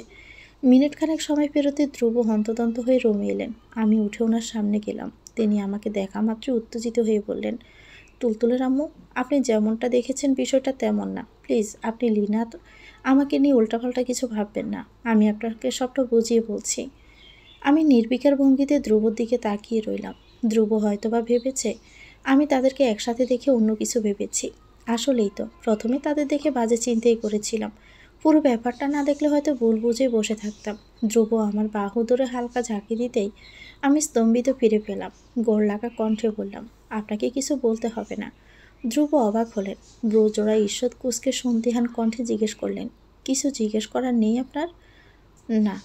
মিনিট খানেক সময় পেরোতে ধ্রুব হন্তদন্ত হয়ে রুমে এলেন। আমি উঠে ওনার সামনে গেলাম। তিনি আমাকে দেখা মাত্রই উত্তেজিত হয়ে বললেন, তুলতুলের আম্মু, আপনি যেমনটা দেখেছেন বিষয়টা তেমন না। প্লিজ আপনি লিনা আমাকে নিয়ে উল্টাপাল্টা কিছু ভাববেন না। আমি আপনাকে সবটা বুঝিয়ে বলছি। আমি নির্বিকার ভঙ্গিতে ধ্রুবর দিকে তাকিয়ে রইলাম। ধ্রুব হয়তোবা ভেবেছে আমি তাদেরকে একসাথে দেখে অন্য কিছু ভেবেছি। আসলেই তো প্রথমে তাদের দেখে বাজে চিন্তাই করেছিলাম। পুরো ব্যাপারটা না দেখলে হয়তো ভুল বুঝে বসে থাকতাম। ধ্রুব আমার বাহু ধরে হালকা ঝাঁকি দিতেই আমি স্তম্ভিত ফিরে পেলাম। গোড় লাগা কণ্ঠে বললাম, আপনাকে কিছু বলতে হবে না। ধ্রুব অবাক হলেন। ব্রজোড়া ঈষৎ কুঁচকে সন্দিহান কণ্ঠে জিজ্ঞেস করলেন, কিছু জিজ্ঞেস করার নেই আপনার? না।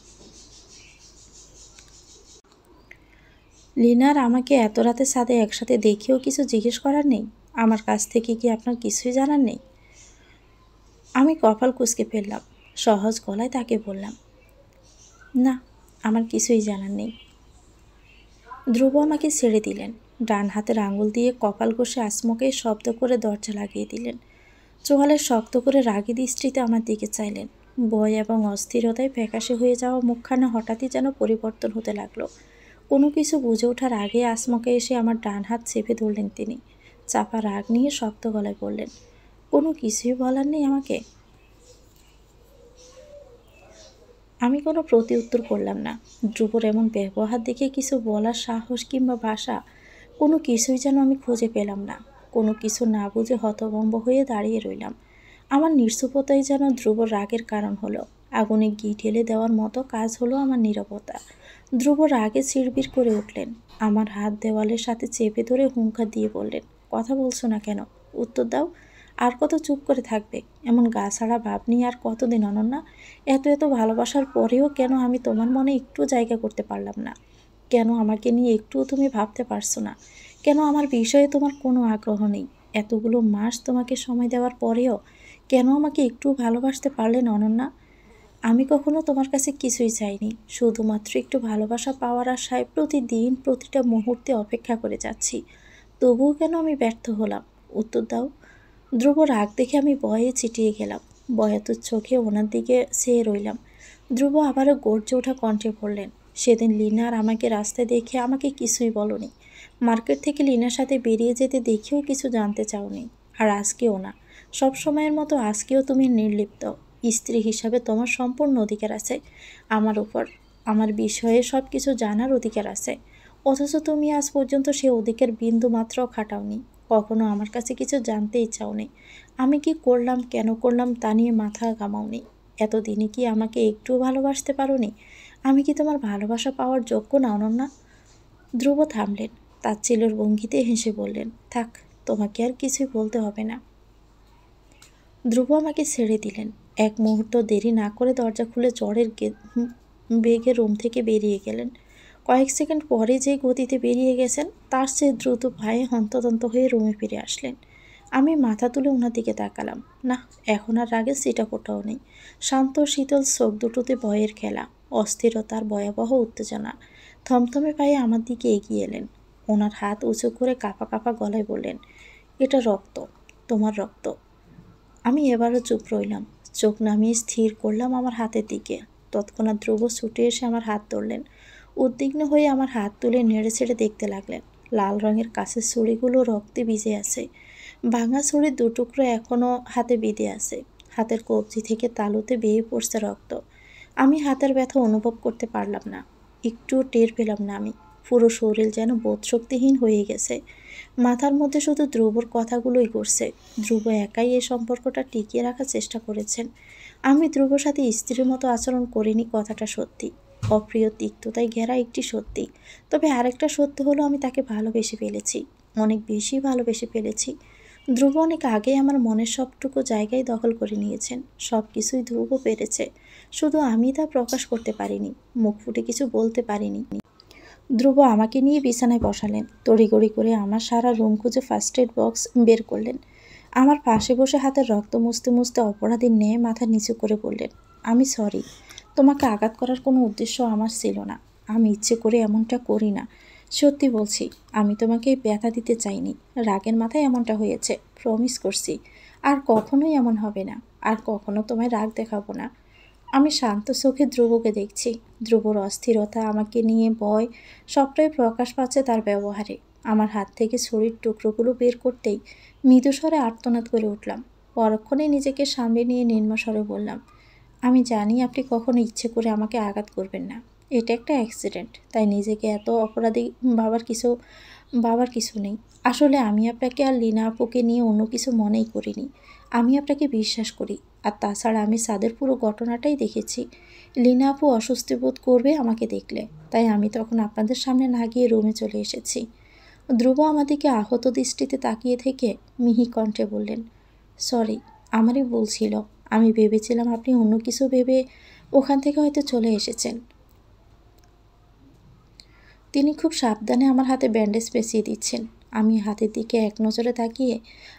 লিনার আমাকে এত রাতে ছাদে একসাথে দেখেও কিছু জিজ্ঞেস করার নেই? আমার কাছ থেকে কি আপনার কিছুই জানার নেই? আমি কপাল কুঁচকে ফেললাম। সহজ গলায় তাকে বললাম, না, আমার কিছুই জানার নেই। ধ্রুব আমাকে ছেড়ে দিলেন। ডান হাতের আঙুল দিয়ে কপাল ঘষে আসমকে শব্দ করে দরজা লাগিয়ে দিলেন। চোয়ালে শক্ত করে রাগী দৃষ্টিতে আমার দিকে চাইলেন। ভয় এবং অস্থিরতায় ফ্যাকাশে হয়ে যাওয়া মুখখানা হঠাৎই যেন পরিবর্তন হতে লাগলো। কোনো কিছু বুঝে ওঠার আগে আসমকে এসে আমার ডান হাত চেপে ধরলেন তিনি। চাপা রাগ নিয়ে শক্ত গলায় বললেন, কোনো কিছুই বলার নেই আমাকে? আমি কোনো প্রতি উত্তর করলাম না। ধ্রুবর এমন ব্যবহার দেখে কিছু বলার সাহস কিংবা ভাষা কোনো কিছুই যেন আমি খুঁজে পেলাম না। কোনো কিছু না বুঝে হতভম্ব হয়ে দাঁড়িয়ে রইলাম। আমার নির্চুপতাই যেন ধ্রুবর রাগের কারণ হলো। আগুনে ঘি ঢেলে দেওয়ার মতো কাজ হলো আমার নীরবতা। ধ্রুব রাগে চিড়বিড় করে উঠলেন। আমার হাত দেওয়ালের সাথে চেপে ধরে হুঙ্কার দিয়ে বললেন, কথা বলছো না কেন? উত্তর দাও। আর কত চুপ করে থাকবে? এমন গা ছাড়া ভাব নিয়ে আর কতদিন অনন্যা? এত এত ভালোবাসার পরেও কেন আমি তোমার মনে একটু জায়গা করতে পারলাম না? কেন আমাকে নিয়ে একটুও তুমি ভাবতে পারছো না? কেন আমার বিষয়ে তোমার কোনো আগ্রহ নেই? এতগুলো মাস তোমাকে সময় দেওয়ার পরেও কেন আমাকে একটু ভালোবাসতে পারলে না অনন্যা? আমি কখনো তোমার কাছে কিছুই চাইনি, শুধুমাত্র একটু ভালোবাসা পাওয়ার আশায় প্রতিদিন প্রতিটা মুহূর্তে অপেক্ষা করে যাচ্ছি। তবুও কেন আমি ব্যর্থ হলাম? উত্তর দাও। ধ্রুব রাগ দেখে আমি ভয়ে চিটিয়ে গেলাম। ভয়াতুর চোখে ওনার দিকে চেয়ে রইলাম। ধ্রুব আবারও গর্জে ওঠা কণ্ঠে বললেন, সেদিন লিনা আর আমাকে রাস্তায় দেখে আমাকে কিছুই বলনি। মার্কেট থেকে লিনার সাথে বেরিয়ে যেতে দেখেও কিছু জানতে চাওনি। আর আজকেও না। সব সময়ের মতো আজকেও তুমি নির্লিপ্ত। স্ত্রী হিসাবে তোমার সম্পূর্ণ অধিকার আছে আমার উপর। আমার বিষয়ে সব কিছু জানার অধিকার আছে। অথচ তুমি আজ পর্যন্ত সে অধিকার বিন্দু মাত্র খাটাওনি। কখনো আমার কাছে কিছু জানতেই চাওনি। আমি কি করলাম, কেন করলাম তা নিয়ে মাথা ঘামাওনি। এতদিনে কি আমাকে একটুও ভালোবাসতে পারোনি? আমি কি তোমার ভালোবাসা পাওয়ার যোগ্য না অনন্যা? ধ্রুব থামলেন। তাচ্ছিল্যের ভঙ্গিতে হেসে বললেন, থাক, তোমাকে আর কিছুই বলতে হবে না। ধ্রুব আমাকে ছেড়ে দিলেন। এক মুহূর্ত দেরি না করে দরজা খুলে জ্বরের বেগে রুম থেকে বেরিয়ে গেলেন। কয়েক সেকেন্ড পরে যে গতিতে বেরিয়ে গেছেন তার চেয়ে দ্রুত ভয়ে হন্তদন্ত হয়ে রুমে ফিরে আসলেন। আমি মাথা তুলে ওনার দিকে তাকালাম। না, এখন আর রাগে সিটা কোটাও নেই। শান্ত শীতল চোখ দুটোতে ভয়ের খেলা, অস্থিরতার ভয়াবহ উত্তেজনা। থমথমে পায়ে আমার দিকে এগিয়ে এলেন। ওনার হাত উঁচু করে কাঁপা কাঁপা গলায় বললেন, এটা রক্ত, তোমার রক্ত। আমি এবারও চুপ রইলাম। চোখ নামিয়ে স্থির করলাম আমার হাতের দিকে। তৎক্ষণাৎ ধ্রুব ছুটে এসে আমার হাত ধরলেন। উদ্বিগ্ন হয়ে আমার হাত তুলে নেড়ে ছেড়ে দেখতে লাগলেন। লাল রঙের কাছের ছুরিগুলো রক্তে ভিজে আছে। ভাঙা ছুরির দুটুকরো এখনও হাতে বিঁধে আছে। হাতের কবজি থেকে তালুতে বেয়ে পড়ছে রক্ত। আমি হাতের ব্যথা অনুভব করতে পারলাম না, একটুও টের পেলাম না। আমি পুরো শরীর যেন বোধশক্তিহীন হয়ে গেছে। মাথার মধ্যে শুধু ধ্রুবর কথাগুলোই ঘুরছে। ধ্রুব একাই এই সম্পর্কটা টিকিয়ে রাখার চেষ্টা করেছেন। আমি ধ্রুবর সাথে স্ত্রীর মতো আচরণ করিনি, কথাটা সত্যি। অপ্রিয় তিক্ততায় ঘেরা একটি সত্যি। তবে আরেকটা সত্য হলো আমি তাকে ভালোবেসে ফেলেছি, অনেক বেশি ভালোবেসে ফেলেছি। ধ্রুব অনেক আগেই আমার মনের সবটুকু জায়গায় দখল করে নিয়েছেন। সব কিছুই ধ্রুব পেরেছে, শুধু আমি তা প্রকাশ করতে পারিনি, মুখ ফুটে কিছু বলতে পারিনি। ধ্রুব আমাকে নিয়ে বিছানায় বসালেন। তড়িঘড়ি করে আমার সারা রুম খুঁজে ফার্স্ট এড বক্স বের করলেন। আমার পাশে বসে হাতের রক্ত মুছতে মুছতে অপরাধীর ন্যায় মাথা নিচু করে বললেন, আমি সরি। তোমাকে আঘাত করার কোনো উদ্দেশ্য আমার ছিল না। আমি ইচ্ছে করে এমনটা করি না। সত্যি বলছি, আমি তোমাকে ব্যথা দিতে চাইনি। রাগের মাথায় এমনটা হয়েছে। প্রমিস করছি আর কখনোই এমন হবে না। আর কখনো তোমায় রাগ দেখাবো না। আমি শান্ত চোখে ধ্রুবকে দেখছি। ধ্রুবর অস্থিরতা, আমাকে নিয়ে ভয়, সবটাই প্রকাশ পাচ্ছে তার ব্যবহারে। আমার হাত থেকে ছুরির টুকরোগুলো বের করতেই মৃদুস্বরে আর্তনাদ করে উঠলাম। পরক্ষণে নিজেকে সামলে নিয়ে নিম্নস্বরে বললাম, আমি জানি আপনি কখনো ইচ্ছে করে আমাকে আঘাত করবেন না। এটা একটা অ্যাক্সিডেন্ট, তাই নিজেকে এত অপরাধী ভাবার কিছু নেই। আসলে আমি আপনাকে আর লীনা আপুকে নিয়ে অন্য কিছু মনেই করিনি। আমি আপনাকে বিশ্বাস করি। আর তাছাড়া আমি সাদের পুরো ঘটনাটাই দেখেছি। লীনা আপু অস্বস্তি বোধ করবে আমাকে দেখলে, তাই আমি তখন আপনাদের সামনে না গিয়ে রুমে চলে এসেছি। ধ্রুব আমাদিকে আহত দৃষ্টিতে তাকিয়ে থেকে মিহি কণ্ঠে বললেন, সরি, আমারই ভুল ছিল। আমি ভেবেছিলাম আপনি অন্য কিছু ভেবে ওখান থেকে হয়তো চলে এসেছেন। তিনি খুব সাবধানে আমার হাতে ব্যান্ডেজ পেঁচিয়ে দিচ্ছেন। আমি হাতের দিকে এক নজরে তাকিয়ে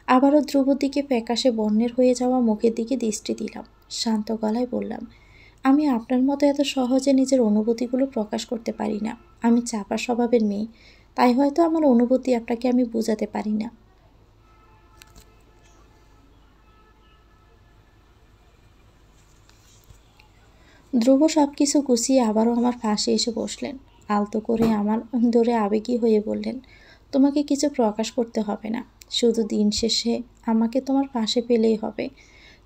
আবারও ধ্রুবর দিকে ফ্যাকাশে বর্ণের হয়ে যাওয়া মুখের দিকে দৃষ্টি দিলাম। শান্ত গলায় বললাম, আমি আপনার মতো এত সহজে নিজের অনুভূতিগুলো প্রকাশ করতে পারি না। আমি চাপা স্বভাবের মেয়ে, তাই হয়তো আমার অনুভূতি আপনাকে আমি বোঝাতে পারি না। ধ্রুব সব কিছু গুছিয়ে আবারও আমার পাশে এসে বসলেন। আলতো করে আমার ধরে আবেগী হয়ে বললেন, তোমাকে কিছু প্রকাশ করতে হবে না। শুধু দিন শেষে আমাকে তোমার পাশে পেলেই হবে।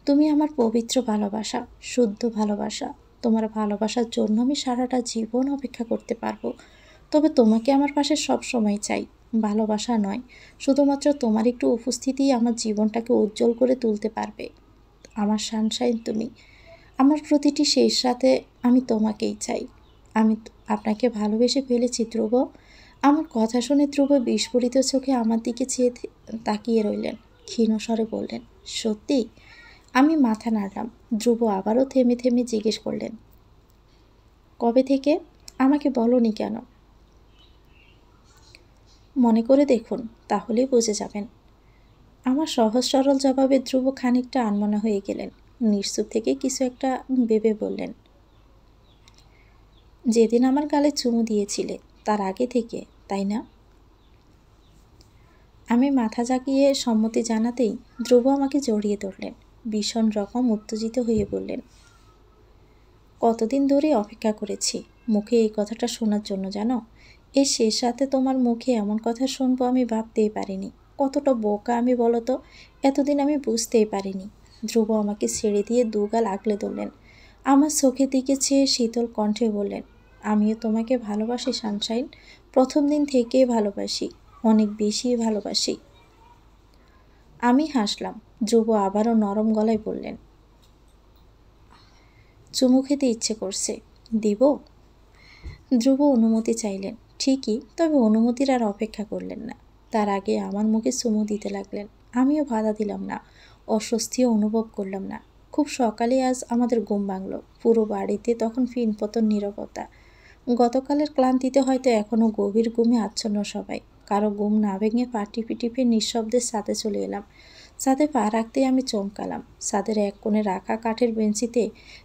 তুমি আমার পবিত্র ভালোবাসা, শুদ্ধ ভালোবাসা। তোমার ভালোবাসার জন্য আমি সারাটা জীবন অপেক্ষা করতে পারবো। তবে তোমাকে আমার পাশে সব সময় চাই, ভালোবাসা নয়। শুধুমাত্র তোমার একটু উপস্থিতিই আমার জীবনটাকে উজ্জ্বল করে তুলতে পারবে। আমার সানশাইন তুমি। আমার প্রতিটি শেষ রাতে আমি তোমাকেই চাই। আমি আপনাকে ভালোবেসে ফেলেছি ধ্রুব। আমার কথা শুনে ধ্রুব বিস্ফোরিত চোখে আমার দিকে চেয়ে তাকিয়ে রইলেন। ক্ষীণ স্বরে বললেন, সত্যি? আমি মাথা নাড়লাম। ধ্রুব আবারও থেমে থেমে জিজ্ঞেস করলেন, কবে থেকে? আমাকে বলনি কেন? মনে করে দেখুন, তাহলেই বুঝে যাবেন। আমার সহজ সরল জবাবে ধ্রুব খানিকটা আনমনা হয়ে গেলেন। নিশ্চুপ থেকে কিছু একটা ভেবে বললেন, যেদিন আমার গালে চুমু দিয়েছিলে তার আগে থেকে, তাই না? আমি মাথা জাগিয়ে সম্মতি জানাতেই ধ্রুব আমাকে জড়িয়ে ধরলেন। ভীষণ রকম উত্তেজিত হয়ে বললেন, কতদিন ধরে অপেক্ষা করেছি মুখে এই কথাটা শোনার জন্য, জানো? এই শেষ রাতে তোমার মুখে এমন কথা শুনবো আমি ভাবতেই পারিনি। কতটা বোকা আমি বলো তো, এতদিন আমি বুঝতেই পারিনি। ধ্রুব আমাকে ছেড়ে দিয়ে দুগাল আগলে ধরলেন। আমার চোখের দিকে চেয়ে শীতল কণ্ঠে বললেন, আমিও তোমাকে ভালোবাসি সানশাইন, প্রথম দিন থেকেই ভালোবাসি, অনেক বেশি ভালোবাসি। আমি হাসলাম। ধ্রুব আবারও নরম গলায় বললেন, চুমু খেতে ইচ্ছে করছে, দিব? ধ্রুব অনুমতি চাইলেন ঠিকই, তবে অনুমতির আর অপেক্ষা করলেন না। তার আগে আমার মুখে চুমু দিতে লাগলেন। আমিও বাধা দিলাম না, অস্বস্তিও অনুভব করলাম না। খুব সকালে আজ আমাদের ঘুম ভাঙল। পুরো বাড়িতে তখন ফিনপতন নীরবতা। গতকালের ক্লান্তিতে হয়তো এখনও গভীর ঘুমে আচ্ছন্ন সবাই। কারো ঘুম না ভেঙে পা টিপে টিপে নিঃশব্দে ছাদে চলে এলাম। ছাদে পা রাখতেই আমি চমকালাম। ছাদের এক কোণে রাখা কাঠের বেঞ্চিতে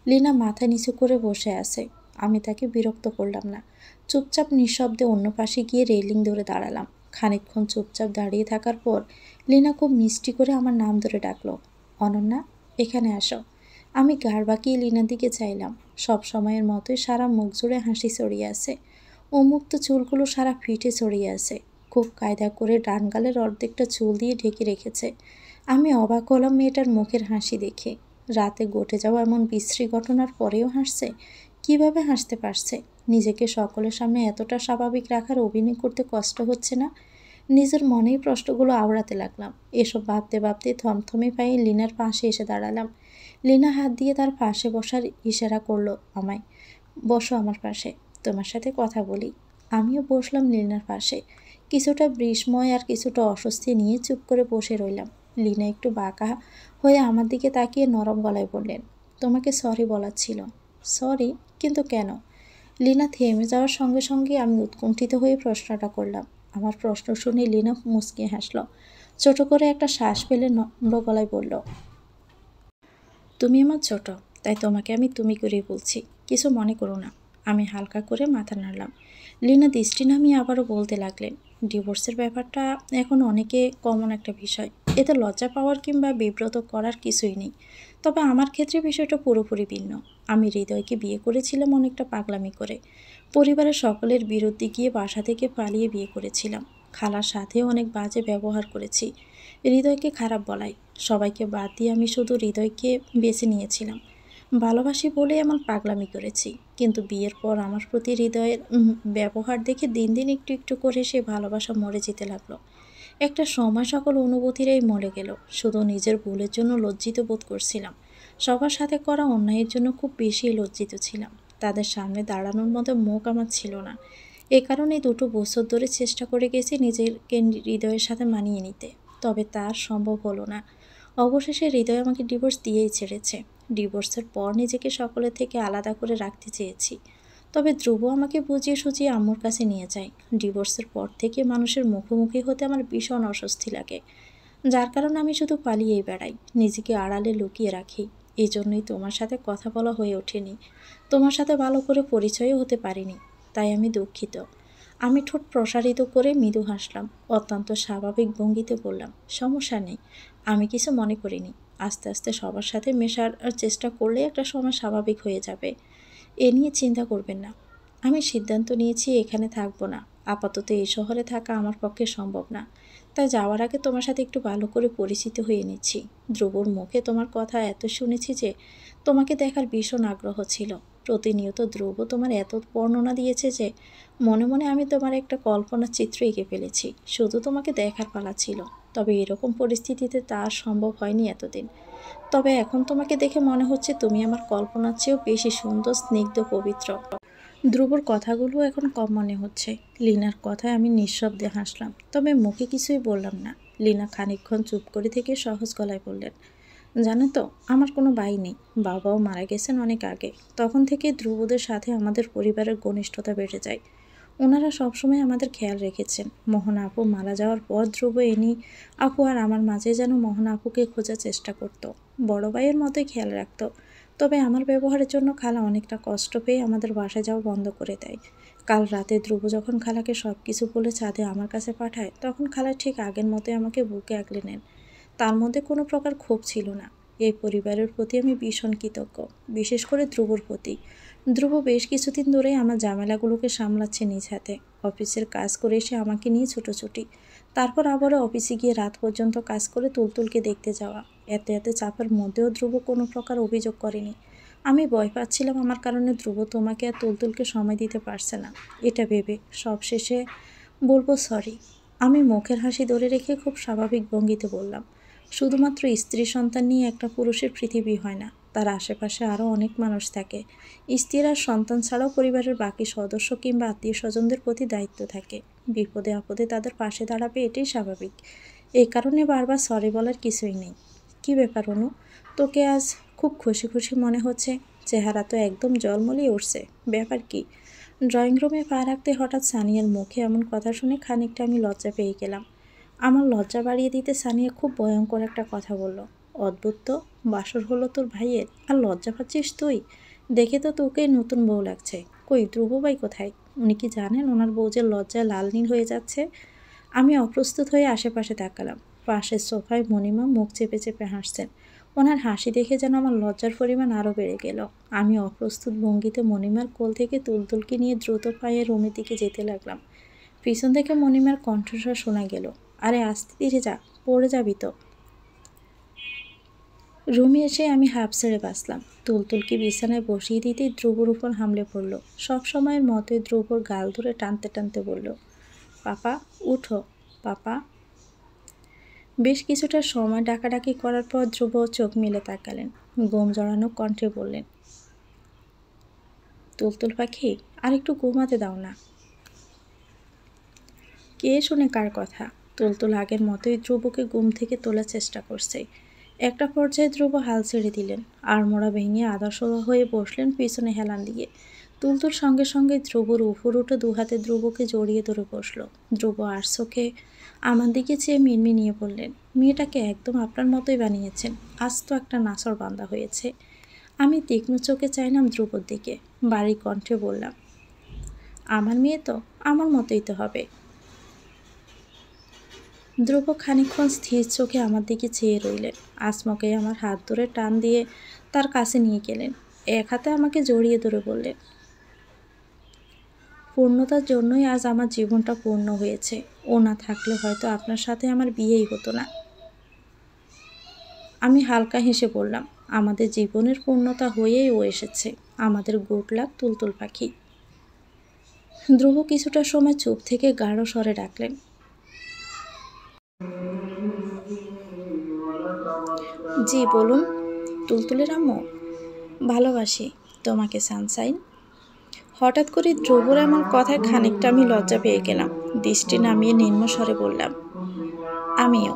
লীনা মাথা নিচু করে বসে আছে। আমি তাকে বিরক্ত করলাম না। চুপচাপ নিঃশব্দে অন্য পাশে গিয়ে রেলিং ধরে দাঁড়ালাম। খানিকক্ষণ চুপচাপ দাঁড়িয়ে থাকার পর লীনা খুব মিষ্টি করে আমার নাম ধরে ডাকলো, অনন্যা, এখানে আসো। আমি গাড় বাঁকিয়ে লীনার দিকে চাইলাম। সব সময়ের মতোই সারা মুখ জুড়ে হাসি ছড়িয়ে আছে। উন্মুক্ত চুলগুলো সারা পিঠে ছড়িয়ে আছে। খুব কায়দা করে ডান গালের অর্ধেকটা চুল দিয়ে ঢেকে রেখেছে। আমি অবাক হলাম মেয়েটার মুখের হাসি দেখে। রাতে ঘটে যাওয়া এমন বিশ্রী ঘটনার পরেও হাসছে। কিভাবে হাসতে পারছে? নিজেকে সকলের সামনে এতটা স্বাভাবিক রাখার অভিনয় করতে কষ্ট হচ্ছে না? নিজের মনেই প্রশ্নগুলো আওড়াতে লাগলাম। এসব ভাবতে ভাবতে থমথমে পায়ে লিনার পাশে এসে দাঁড়ালাম। লিনা হাত দিয়ে তার পাশে বসার ইশারা করলো আমায়। বসো আমার পাশে, তোমার সাথে কথা বলি। আমিও বসলাম লিনার পাশে। কিছুটা বিস্ময় আর কিছুটা অস্বস্তি নিয়ে চুপ করে বসে রইলাম। লিনা একটু বাঁকা হয়ে আমার দিকে তাকিয়ে নরম গলায় বললেন, তোমাকে সরি বলার ছিল। সরি? কিন্তু কেন? লিনা থেমে যাওয়ার সঙ্গে সঙ্গে আমি উৎকণ্ঠিত হয়ে প্রশ্নটা করলাম। আমার প্রশ্ন শুনে লিনা মুচকি হাসল। ছোট করে একটা শ্বাস ফেলে নম্র গলায় বলল, তুমি আমার ছোট, তাই তোমাকে আমি তুমি করেই বলছি, কিছু মনে করো না। আমি হালকা করে মাথা নাড়লাম। লিনা দৃষ্টি নামিয়ে আবারও বলতে লাগলেন, ডিভোর্সের ব্যাপারটা এখন অনেকে কমন একটা বিষয়। এতে লজ্জা পাওয়ার কিংবা বিব্রত করার কিছুই নেই। তবে আমার ক্ষেত্রে বিষয়টা পুরোপুরি ভিন্ন। আমি হৃদয়কে বিয়ে করেছিলাম অনেকটা পাগলামি করে। পরিবারের সকলের বিরুদ্ধে গিয়ে বাসা থেকে পালিয়ে বিয়ে করেছিলাম। খালার সাথেও অনেক বাজে ব্যবহার করেছি। হৃদয়কে খারাপ বলাই, সবাইকে বাদ দিয়ে আমি শুধু হৃদয়কে বেছে নিয়েছিলাম। ভালোবাসি বলে এমন পাগলামি করেছি। কিন্তু বিয়ের পর আমার প্রতি হৃদয়ের ব্যবহার দেখে দিন দিন একটু একটু করে সে ভালোবাসা মরে যেতে লাগলো। একটা সময় সকল অনুভূতিরাই মরে গেল। শুধু নিজের ভুলের জন্য লজ্জিত বোধ করছিলাম। সবার সাথে করা অন্যায়ের জন্য খুব বেশি লজ্জিত ছিলাম। তাদের সামনে দাঁড়ানোর মতো মুখ আমার ছিল না। এ কারণে 2 বছর ধরে চেষ্টা করে গেছি নিজেকে হৃদয়ের সাথে মানিয়ে নিতে। তবে তার সম্ভব হলো না। অবশেষে হৃদয় আমাকে ডিভোর্স দিয়েই ছেড়েছে। ডিভোর্সের পর নিজেকে সকলের থেকে আলাদা করে রাখতে চেয়েছি। তবে ধ্রুব আমাকে বুঝিয়ে সুঝিয়ে আম্মুর কাছে নিয়ে যায়। ডিভোর্সের পর থেকে মানুষের মুখোমুখি হতে আমার ভীষণ অস্বস্তি লাগে, যার কারণে আমি শুধু পালিয়েই বেড়াই, নিজেকে আড়ালে লুকিয়ে রাখি। এই জন্যই তোমার সাথে কথা বলা হয়ে ওঠেনি, তোমার সাথে ভালো করে পরিচয়ও হতে পারিনি। তাই আমি দুঃখিত। আমি ঠোঁট প্রসারিত করে মৃদু হাসলাম। অত্যন্ত স্বাভাবিক ভঙ্গিতে বললাম, সমস্যা নেই, আমি কিছু মনে করিনি। আস্তে আস্তে সবার সাথে মেশার চেষ্টা করলে একটা সময় স্বাভাবিক হয়ে যাবে। এ নিয়ে চিন্তা করবেন না। আমি সিদ্ধান্ত নিয়েছি এখানে থাকবো না। আপাতত এই শহরে থাকা আমার পক্ষে সম্ভব না। তাই যাওয়ার আগে তোমার সাথে একটু ভালো করে পরিচিত হয়ে নিচ্ছি। ধ্রুবর মুখে তোমার কথা এত শুনেছি যে তোমাকে দেখার ভীষণ আগ্রহ ছিল। প্রতিনিয়ত ধ্রুব তোমার এত বর্ণনা দিয়েছে যে মনে মনে আমি তোমার একটা কল্পনার চিত্র এঁকে ফেলেছি। শুধু তোমাকে দেখার পালা ছিল। তবে এরকম পরিস্থিতিতে তা আর সম্ভব হয়নি এতদিন। তবে এখন তোমাকে দেখে মনে হচ্ছে তুমি আমার কল্পনার চেয়েও বেশি সুন্দর, স্নিগ্ধ, পবিত্র। ধ্রুবর কথাগুলো এখন কম মনে হচ্ছে। লিনার কথায় আমি নিঃশব্দে হাসলাম, তবে মুখে কিছুই বললাম না। লিনা খানিকক্ষণ চুপ করে থেকে সহজ গলায় বললেন, জানো তো, আমার কোনো ভাই নেই। বাবাও মারা গেছেন অনেক আগে। তখন থেকে ধ্রুবদের সাথে আমাদের পরিবারের ঘনিষ্ঠতা বেড়ে যায়। ওনারা সবসময় আমাদের খেয়াল রেখেছেন। মোহনা আপু মারা যাওয়ার পর ধ্রুব এনি আপু আর আমার মাঝে যেন মোহনা আপুকে খোঁজার চেষ্টা করত। বড় ভাইয়ের মতোই খেয়াল রাখত। তবে আমার ব্যবহারের জন্য খালা অনেকটা কষ্ট পেয়ে আমাদের বাসায় যাওয়া বন্ধ করে দেয়। কাল রাতে ধ্রুব যখন খালাকে সব কিছু বলে ছাদে আমার কাছে পাঠায়, তখন খালা ঠিক আগের মতোই আমাকে বুকে আগলে নেন। তার মধ্যে কোনো প্রকার ক্ষোভ ছিল না। এই পরিবারের প্রতি আমি ভীষণ কৃতজ্ঞ, বিশেষ করে ধ্রুবর প্রতি। ধ্রুব বেশ কিছুদিন ধরেই আমার ঝামেলাগুলোকে সামলাচ্ছে নিজ হাতে। অফিসের কাজ করে এসে আমাকে নিয়ে ছুটোছুটি, তারপর আবারও অফিসে গিয়ে রাত পর্যন্ত কাজ করে তুলতুলকে দেখতে যাওয়া। এত চাপের মধ্যেও ধ্রুব কোনো প্রকার অভিযোগ করেনি। আমি ভয় পাচ্ছিলাম আমার কারণে ধ্রুব তোমাকে আর তুলতুলকে সময় দিতে পারছে না, এটা ভেবে সবশেষে বলবো সরি। আমি মুখের হাসি ধরে রেখে খুব স্বাভাবিক ভঙ্গিতে বললাম, শুধুমাত্র স্ত্রী সন্তান নিয়ে একটা পুরুষের পৃথিবী হয় না, তার আশেপাশে আরও অনেক মানুষ থাকে। স্ত্রীর আর সন্তান ছাড়াও পরিবারের বাকি সদস্য কিংবা আত্মীয় স্বজনদের প্রতি দায়িত্ব থাকে। বিপদে আপদে তাদের পাশে দাঁড়াবে, এটাই স্বাভাবিক। এই কারণে বারবার সরি বলার কিছুই নেই। কী ব্যাপার অনু, তোকে আজ খুব খুশি খুশি মনে হচ্ছে? চেহারা তো একদম জলমলিয়ে উঠছে, ব্যাপার কি? ড্রয়িং রুমে পা রাখতে হঠাৎ সানিয়ার মুখে এমন কথা শুনে খানিকটা আমি লজ্জা পেয়ে গেলাম। আমার লজ্জা বাড়িয়ে দিতে সানিয়া খুব ভয়ঙ্কর একটা কথা বলল, অদ্ভুত তো, বাসর হলো তোর ভাইয়ের আর লজ্জা পাচ্ছিস তুই? দেখে তো তোকেই নতুন বউ লাগছে। কই ধ্রুব ভাই কোথায়? উনি কি জানেন ওনার বউ যে লজ্জায় লাল নীল হয়ে যাচ্ছে? আমি অপ্রস্তুত হয়ে আশেপাশে তাকালাম। পাশের সোফায় মণিমা মুখ চেপে চেপে হাসছেন। ওনার হাসি দেখে যেন আমার লজ্জার পরিমাণ আরও বেড়ে গেল। আমি অপ্রস্তুত ভঙ্গিতে মণিমার কোল থেকে তুলতুলকে নিয়ে দ্রুত পায়ে রুমের দিকে যেতে লাগলাম। পিছন থেকে মণিমার কণ্ঠস্বর শোনা গেল, আরে আস্তে ধীরে যা, পড়ে যাবি তো। রুমে এসে আমি হাঁপ ছেড়ে বাঁচলাম। তুলতুলকে বিছানায় বসিয়ে দিতে ধ্রুবর উপর হামলে পড়ল। সব সময়ের মতোই ধ্রুবর গাল ধরে টানতে টানতে বলল, পাপা উঠো, পাপা। বেশ কিছুটা সময় ডাকাডাকি করার পর ধ্রুব চোখ মেলে তাকালেন। ঘুম জড়ানো কণ্ঠে বললেন, তুলতুল পাখি, আর একটু ঘুমাতে দাও না। কে শুনে কার কথা? তুলতুল আগের মতোই ধ্রুবকে ঘুম থেকে তোলার চেষ্টা করছে। একটা পর্যায়ে ধ্রুব হাল ছেড়ে দিলেন। আড়মোড়া ভেঙে আদর্শদা হয়ে বসলেন পিছনে হেলান দিয়ে। তুলতুল সঙ্গে সঙ্গে ধ্রুবর উপর উঠে দুহাতে ধ্রুবকে জড়িয়ে ধরে বসল। ধ্রুব আর চোখে আমার দিকে চেয়ে মিনমিনিয়ে বললেন, মেয়েটাকে একদম আপনার মতোই বানিয়েছেন, আজ তো একটা নাছর বান্দা হয়েছে। আমি তীক্ষ্ণ চোখে চাইলাম ধ্রুবর দিকে, বাড়ি কণ্ঠে বললাম, আমার মেয়ে তো আমার মতোই তো হবে। ধ্রুব খানিকক্ষণ স্থির চোখে আমার দিকে চেয়ে রইলেন। আসমকে আমার হাত ধরে টান দিয়ে তার কাছে নিয়ে গেলেন। এক হাতে আমাকে জড়িয়ে ধরে বললেন, পূর্ণতার জন্যই আজ আমার জীবনটা পূর্ণ হয়েছে। ও না থাকলে হয়তো আপনার সাথে আমার বিয়েই হতো না। আমি হালকা হেসে বললাম, আমাদের জীবনের পূর্ণতা হয়েই ও এসেছে। আমাদের গুড লাক তুলতুল পাখি। ধ্রুব কিছুটা সময় চুপ থেকে গাঢ় স্বরে ডাকলেন, জি বলুন। তুলতুলের আম্মু, ভালোবাসি তোমাকে সানশাইন। হঠাৎ করে ধ্রুবর এমন কথায় খানিকটা আমি লজ্জা পেয়ে গেলাম। দৃষ্টি নামিয়ে নিম্ন স্বরে বললাম, আমিও।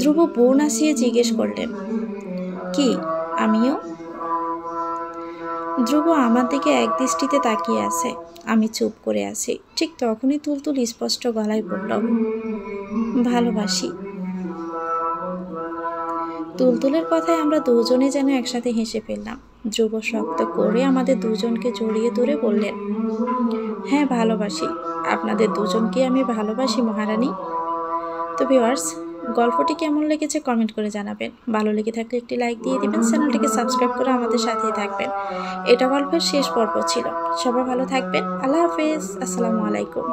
ধ্রুব বউ নাচিয়ে জিজ্ঞেস করলেন, কি আমিও? ধ্রুব আমার দিকে এক দৃষ্টিতে তাকিয়ে আছে। আমি চুপ করে আছি। ঠিক তখনই তুলতুল স্পষ্ট গলায় বলল, ভালোবাসি। তুলতুলের কথায় আমরা দুজনে যেন একসাথে হেসে ফেললাম। ধ্রুব শক্ত করে আমাদের দুজনকে জড়িয়ে ধরে বললেন, হ্যাঁ ভালোবাসি, আপনাদের দুজনকে আমি ভালোবাসি মহারানী। তো ভিউয়ার্স, গল্পটি কেমন লেগেছে কমেন্ট করে জানাবেন। ভালো লেগে থাকলে একটি লাইক দিয়ে দিবেন, চ্যানেলটিকে সাবস্ক্রাইব করে আমাদের সাথেই থাকবেন। এটা গল্পের শেষ পর্ব ছিল। সবাই ভালো থাকবেন। আল্লাহ হাফেজ। আসসালামু আলাইকুম।